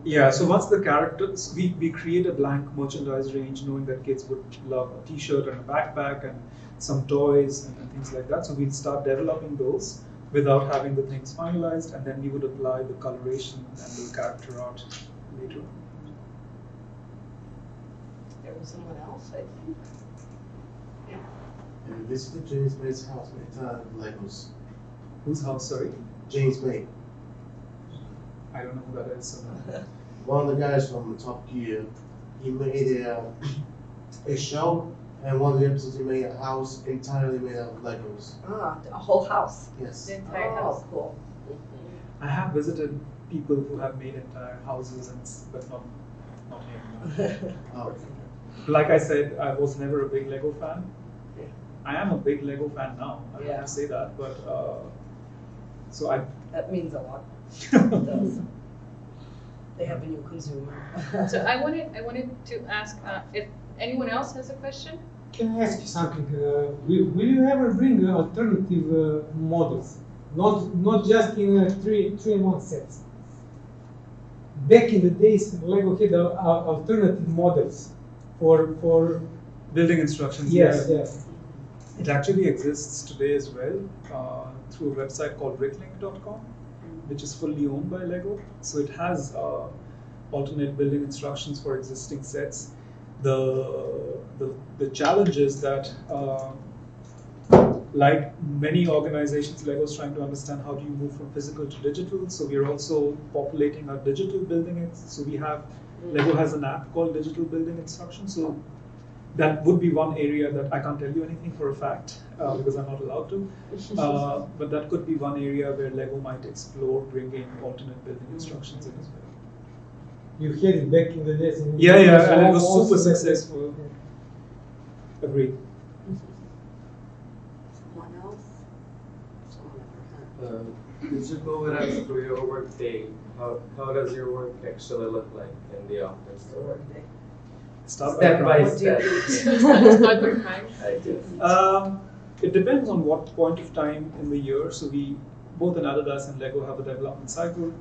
Yeah, so once the characters, we create a blank merchandise range knowing that kids would love a t-shirt and a backpack and some toys and things like that. So we'd start developing those without having the things finalized, and then we would apply the coloration and the character art later on. There was someone else, I think. Yeah. Yeah, visited James May's house many times with Legos. Whose house, sorry? James May. I don't know who that is. So One of the guys from Top Gear, he made a show, and one of the episodes he made a house entirely made out of Legos. Ah, a whole house. Yes. The entire house. Oh, cool. I have visited people who have made entire houses, but not him. Oh. Like I said, I was never a big Lego fan. Yeah. I am a big Lego fan now. I Yeah. have to say that, but That means a lot. It does. They have a new consumer. So I wanted to ask if anyone else has a question. Can I ask you something? Will you ever bring alternative models? Not just in 3-in-1 sets. Back in the days, Lego had alternative models for building instructions. yes. It actually exists today as well through a website called bricklink.com, which is fully owned by Lego. So it has alternate building instructions for existing sets. The challenge is that, like many organizations, Lego is trying to understand how do you move from physical to digital. So we're also populating our digital building. So Lego has an app called Digital Building Instructions. So that would be one area that I can't tell you anything for a fact because I'm not allowed to. But that could be one area where Lego might explore bringing alternate building instructions in as well. You had it back in the days. And it was super successful. Yeah. Agreed. Someone else? Someone ever Could you go with us through your work day? How does your work actually look like in the office? had work day? Step by step. Start by crime. I do. It depends on what point of time in the year. So both in Adidas and Lego have a development cycle.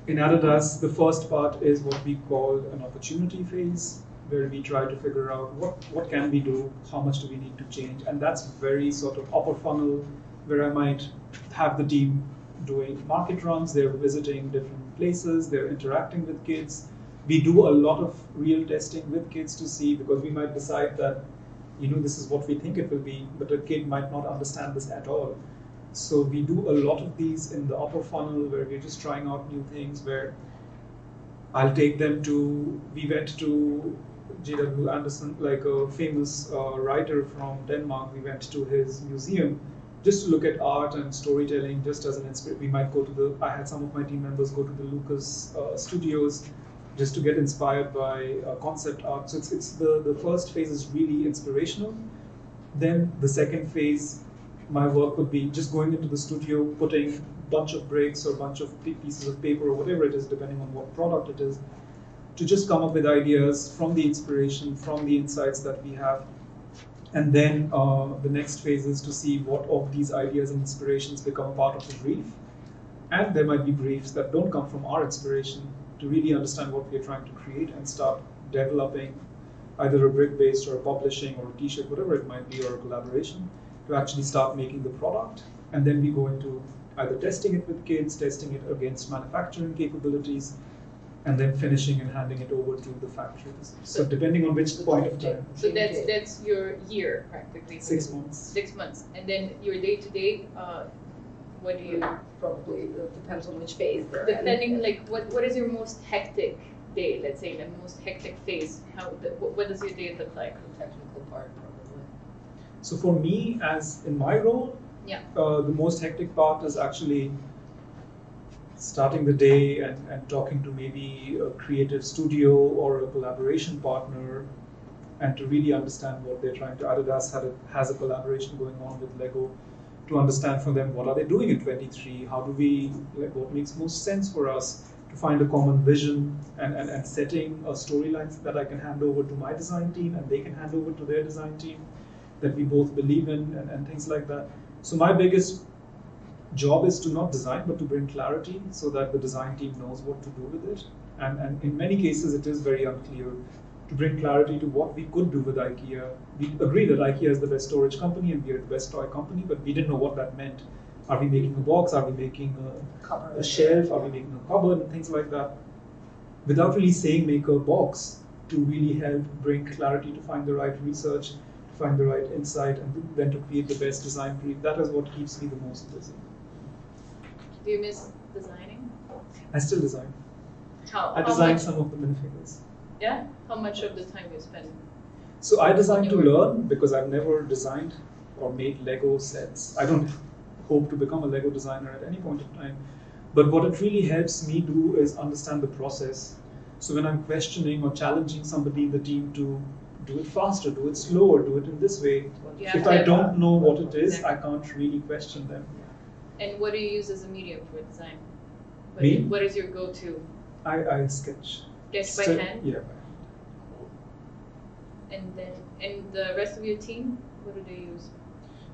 In Adidas, the first part is what we call an opportunity phase, where we try to figure out what can we do, how much do we need to change, and that's very sort of upper funnel, where I might have the team doing market runs, they're visiting different places, they're interacting with kids. We do a lot of real testing with kids to see, because we might decide that, this is what we think it will be, but a kid might not understand this at all. So we do a lot of these in the upper funnel, where we're just trying out new things, where I'll take them we went to J.W. Anderson, like a famous writer from Denmark. We went to his museum, just to look at art and storytelling just as an inspiration. We might go to I had some of my team members go to the Lucas studios just to get inspired by concept art. So it's the first phase is really inspirational. Then the second phase, my work would be just going into the studio, putting a bunch of bricks or a bunch of pieces of paper or whatever it is, depending on what product it is, to just come up with ideas from the inspiration, from the insights that we have. And then the next phase is to see what of these ideas and inspirations become a part of the brief. And there might be briefs that don't come from our inspiration, to really understand what we're trying to create and start developing either a brick-based or a publishing or a t-shirt, whatever it might be, or a collaboration, to actually start making the product. And then we go into either testing it with kids, testing it against manufacturing capabilities, and then finishing and handing it over to the factories. So depending on which point of time. So that's your year practically. 6 months. 6 months, and then your day-to-day. What do you? Probably depends on which phase they're in. Depending, like what is your most hectic day? Let's say the most hectic phase. What does your day look like? The technical part, probably. So for me, as in my role, Yeah. The most hectic part is actually starting the day and talking to maybe a creative studio or a collaboration partner, and to really understand what they're trying to. Adidas has a collaboration going on with Lego, to understand from them what are they doing in 23, how do we, like, what makes most sense for us, to find a common vision and setting a storyline that I can hand over to my design team and they can hand over to their design team, that we both believe in, and things like that. So my biggest job is to not design, but to bring clarity so that the design team knows what to do with it. And in many cases, it is very unclear. To bring clarity to what we could do with IKEA. We agree that IKEA is the best storage company and we are the best toy company, but we didn't know what that meant. Are we making a box? Are we making a shelf? Are we making a cupboard? And things like that. Without really saying make a box, to really help bring clarity, to find the right research, to find the right insight, and then to create the best design brief. That is what keeps me the most busy. Do you miss designing? I still design. I How design much? some of the minifigures. Yeah. How much of the time you spend? So I design to On your learn, because I've never designed or made Lego sets. I don't hope to become a Lego designer at any point in time. But what it really helps me do is understand the process. So when I'm questioning or challenging somebody in the team to do it faster, do it slower, do it in this way, You have if I to- don't know what it is, Exactly. I can't really question them. And what do you use as a medium for design? Me? What is your go-to? I sketch. Sketch by Still- hand? Yeah. And the rest of your team, what do they use?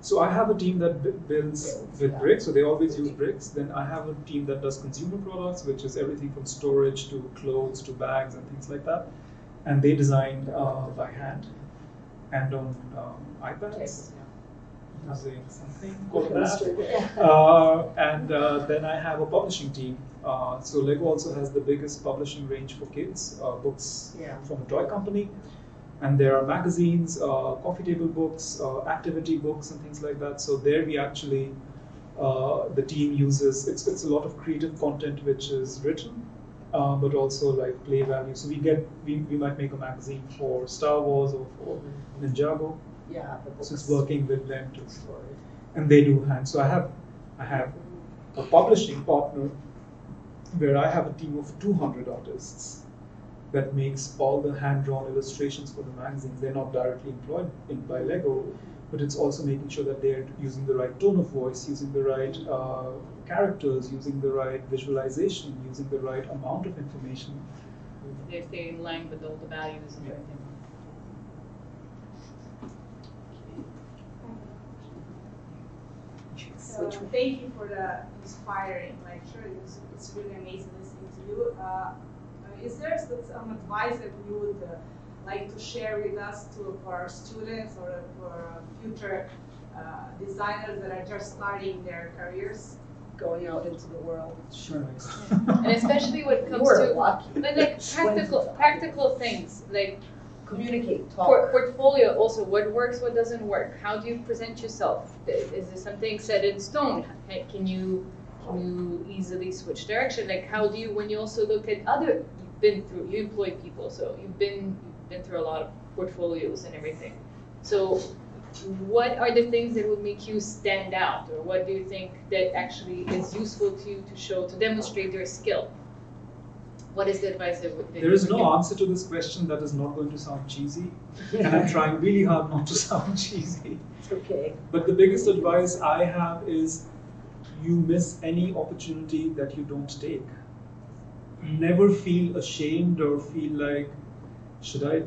So I have a team that builds with bricks, so they always use bricks. Then I have a team that does consumer products, which is everything from storage to clothes to bags and things like that. And they design by hand and on iPads using something called that. Then I have a publishing team. So Lego also has the biggest publishing range for kids, books from a toy company. And there are magazines, coffee table books, activity books, and things like that. So there we actually, the team uses, it's a lot of creative content which is written, but also like play value. So we might make a magazine for Star Wars or for Ninjago. Yeah, the books. So it's working with them too. And they do hand. So I have a publishing partner where I have a team of 200 artists that makes all the hand-drawn illustrations for the magazines. They're not directly employed by Lego, but it's also making sure that they're using the right tone of voice, using the right characters, using the right visualization, using the right amount of information. They stay in line with all the values and everything. So thank you for the inspiring lecture. It's really amazing listening to you. Is there some advice that you would like to share with us for our students or for future designers that are just starting their careers? Going out into the world. Sure. And especially when it comes We're to lucky. but like practical things like Communicate, talk. portfolio. Also, what works, what doesn't work. How do you present yourself? Is there something set in stone? Can you easily switch direction? Like how do you, when you also look at other, you employ people, so you've been through a lot of portfolios and everything. So what are the things that would make you stand out, or what do you think that actually is useful to you to show, to demonstrate your skill? What is the advice that would? There is no answer to this question that is not going to sound cheesy, and I'm trying really hard not to sound cheesy. It's okay. But the biggest advice I have is you miss any opportunity that you don't take. Never feel ashamed or feel like, should I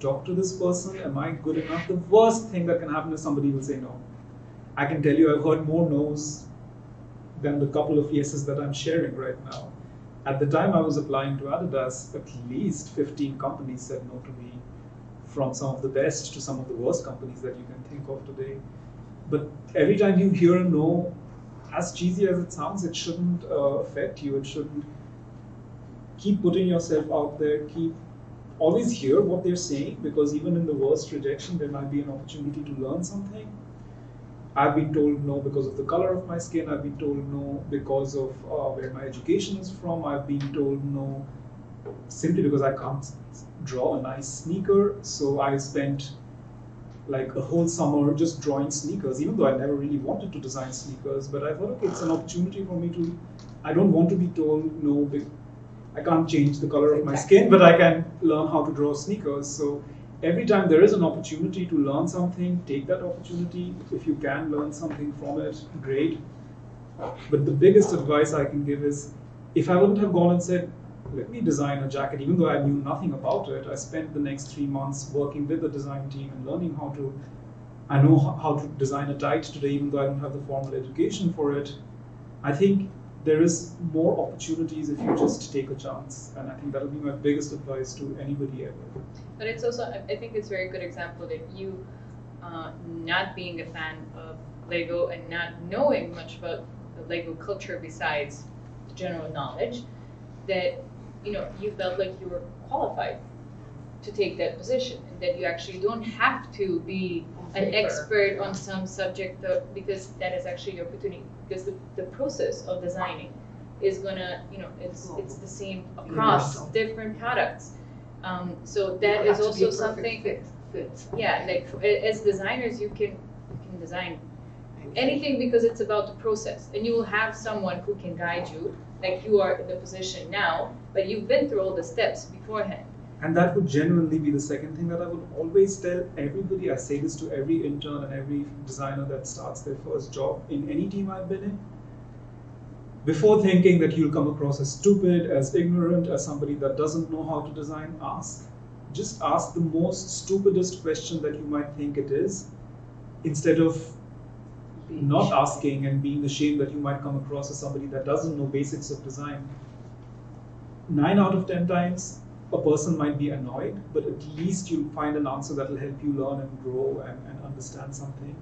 talk to this person? Am I good enough? The worst thing that can happen is somebody will say no. I can tell you I've heard more no's than the couple of yeses that I'm sharing right now. At the time I was applying to Adidas, at least 15 companies said no to me, from some of the best to some of the worst companies that you can think of today. But every time you hear a no, as cheesy as it sounds, it shouldn't affect you. It shouldn't. Keep putting yourself out there. Always hear what they're saying, because even in the worst rejection, there might be an opportunity to learn something. I've been told no because of the color of my skin. I've been told no because of where my education is from. I've been told no simply because I can't draw a nice sneaker. So I spent like a whole summer just drawing sneakers, even though I never really wanted to design sneakers. But I thought, okay, it's an opportunity for me to, I don't want to be told no, I can't change the color of my skin, but I can learn how to draw sneakers. So every time there is an opportunity to learn something, take that opportunity. If you can learn something from it, great. But the biggest advice I can give is, if I wouldn't have gone and said, let me design a jacket, even though I knew nothing about it, I spent the next 3 months working with the design team and learning how to, I know how to design a tight today, even though I don't have the formal education for it. I think there is more opportunities if you just take a chance. And I think that'll be my biggest advice to anybody ever. But it's also, I think it's a very good example that you, not being a fan of Lego and not knowing much about the Lego culture besides the general knowledge, that you felt like you were qualified to take that position, and that you actually don't have to be an expert on some subject, because that is actually your opportunity. Because the process of designing is gonna, it's the same across different products. So that is also something. Fit. Yeah, like as designers, you can design anything because it's about the process, and you will have someone who can guide you, like you are in the position now, but you've been through all the steps beforehand. And that would genuinely be the second thing that I would always tell everybody. I say this to every intern and every designer that starts their first job in any team I've been in. Before thinking that you'll come across as stupid, as ignorant, as somebody that doesn't know how to design, ask. Just ask the most stupidest question that you might think it is, instead of not asking and being ashamed that you might come across as somebody that doesn't know basics of design. 9 out of 10 times, a person might be annoyed, but at least you'll find an answer that will help you learn and grow and understand something.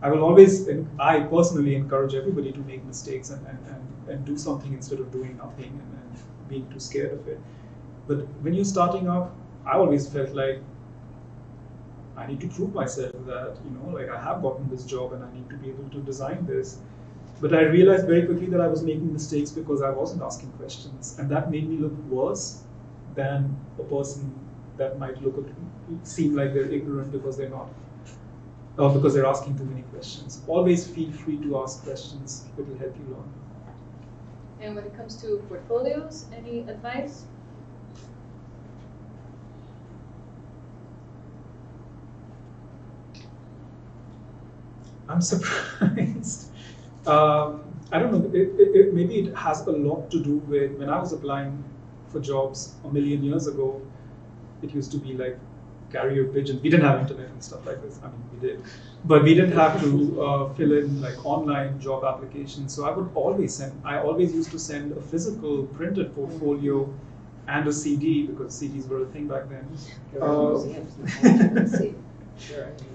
I will always, and I personally encourage everybody to make mistakes and do something instead of doing nothing and being too scared of it. But when you're starting up, I always felt like I need to prove myself that, like I have gotten this job and I need to be able to design this. But I realized very quickly that I was making mistakes because I wasn't asking questions. And that made me look worse than a person that might seem like they're ignorant because they're not, or because they're asking too many questions. Always feel free to ask questions. It will help you learn. And when it comes to portfolios, any advice? I'm surprised. I don't know, maybe it has a lot to do with when I was applying for jobs a million years ago. It used to be like carrier pigeons. We didn't have internet and stuff like this. I mean, we did, but we didn't have to fill in like online job applications. So I always used to send a physical printed portfolio and a CD, because CDs were a thing back then.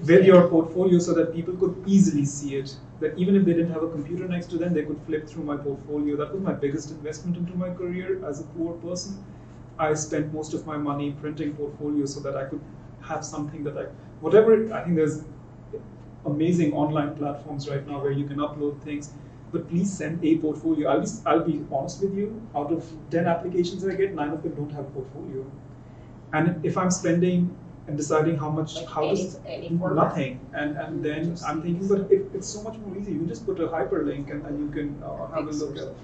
With your portfolio, so that people could easily see it. That even if they didn't have a computer next to them, they could flip through my portfolio. That was my biggest investment into my career as a poor person. I spent most of my money printing portfolios so that I could have something that I think there's amazing online platforms right now where you can upload things. But please send a portfolio. I'll be honest with you, out of 10 applications I get, 9 of them don't have a portfolio. And if I'm spending and deciding how much, Like how does any format. nothing, and then I'm thinking, but it's so much more easy. You just put a hyperlink and you can have a look at.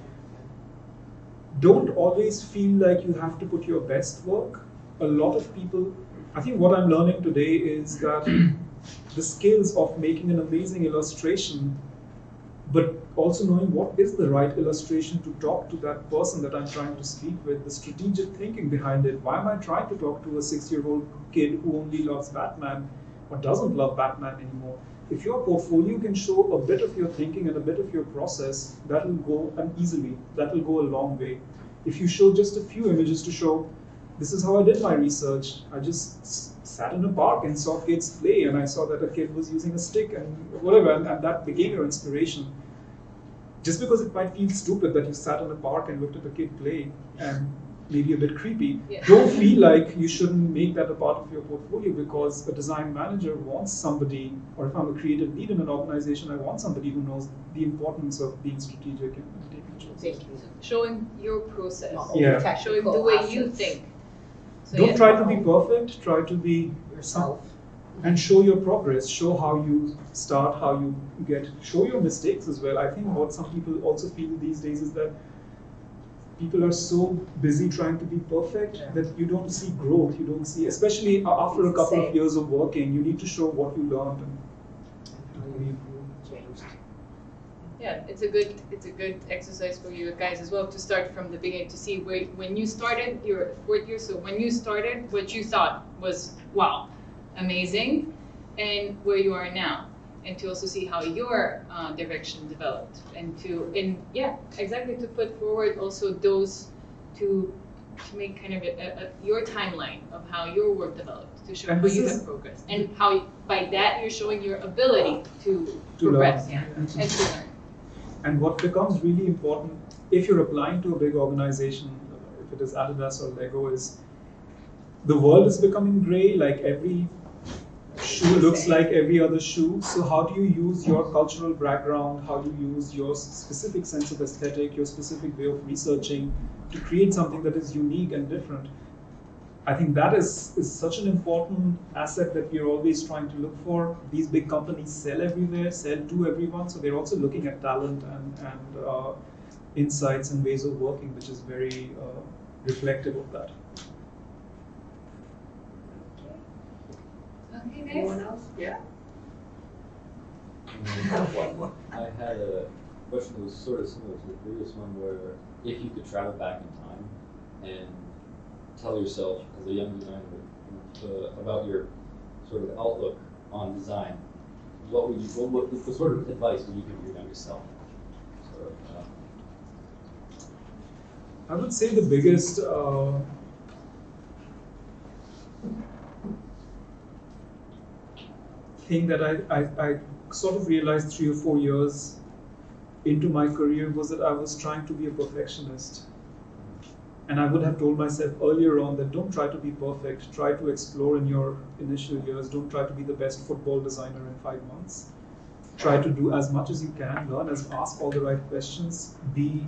Don't always feel like you have to put your best work. A lot of people, I think what I'm learning today is that the skills of making an amazing illustration, but also knowing what is the right illustration to talk to that person that I'm trying to speak with, the strategic thinking behind it. Why am I trying to talk to a 6-year-old kid who only loves Batman or doesn't love Batman anymore? If your portfolio can show a bit of your thinking and a bit of your process, that will go, and easily, that will go a long way. If you show just a few images to show, this is how I did my research. I just sat in a park and saw kids play, and I saw that a kid was using a stick and whatever, and that became your inspiration. Just because it might feel stupid that you sat in a park and looked at a kid play and maybe a bit creepy, don't feel like you shouldn't make that a part of your portfolio, because a design manager wants somebody, or if I'm a creative lead in an organization, I want somebody who knows the importance of being strategic and taking choices. Showing your process. Yeah. Showing the way you think. So Don't try to be perfect, try to be yourself. And show your progress, show how you start, how you get, show your mistakes as well. I think what some people also feel these days is that people are so busy trying to be perfect that you don't see growth, you don't see, especially after a couple of years of working, you need to show what you learned and how you changed. Yeah, it's a good exercise for you guys as well to start from the beginning, to see when you started your 4th year. So when you started, what you thought was wow, amazing, and where you are now, and to also see how your direction developed, and exactly to put forward also those to make kind of your timeline of how your work developed, to show how you have progressed, and how by that you're showing your ability to progress and to learn. And what becomes really important if you're applying to a big organization, if it is Adidas or Lego, is the world is becoming gray, like every shoe looks like every other shoe. So how do you use your cultural background, how do you use your specific sense of aesthetic, your specific way of researching to create something that is unique and different? I think that is such an important asset that we're always trying to look for. These big companies sell everywhere, sell to everyone, so they're also looking at talent and insights and ways of working, which is very reflective of that. Okay, guys. Anyone else? Yeah. I had a question that was sort of similar to the previous one, where if you could travel back in time and tell yourself as a young designer about your sort of outlook on design, what sort of advice would you give your younger self? I would say the biggest thing that I sort of realized 3 or 4 years into my career was that I was trying to be a perfectionist. And I would have told myself earlier on that don't try to be perfect, try to explore in your initial years, don't try to be the best football designer in 5 months. Try to do as much as you can, ask all the right questions, be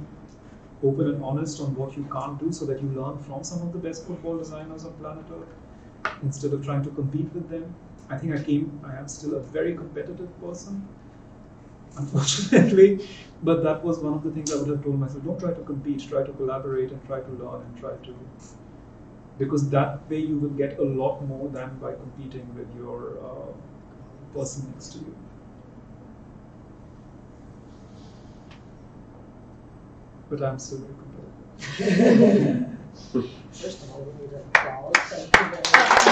open and honest on what you can't do so that you learn from some of the best football designers on planet Earth instead of trying to compete with them. I think I am still a very competitive person, unfortunately, but that was one of the things I would have told myself. Don't try to compete, try to collaborate and try to learn and because that way you will get a lot more than by competing with your person next to you. But I'm still very competitive. First of all, we need applause. Thank you very much.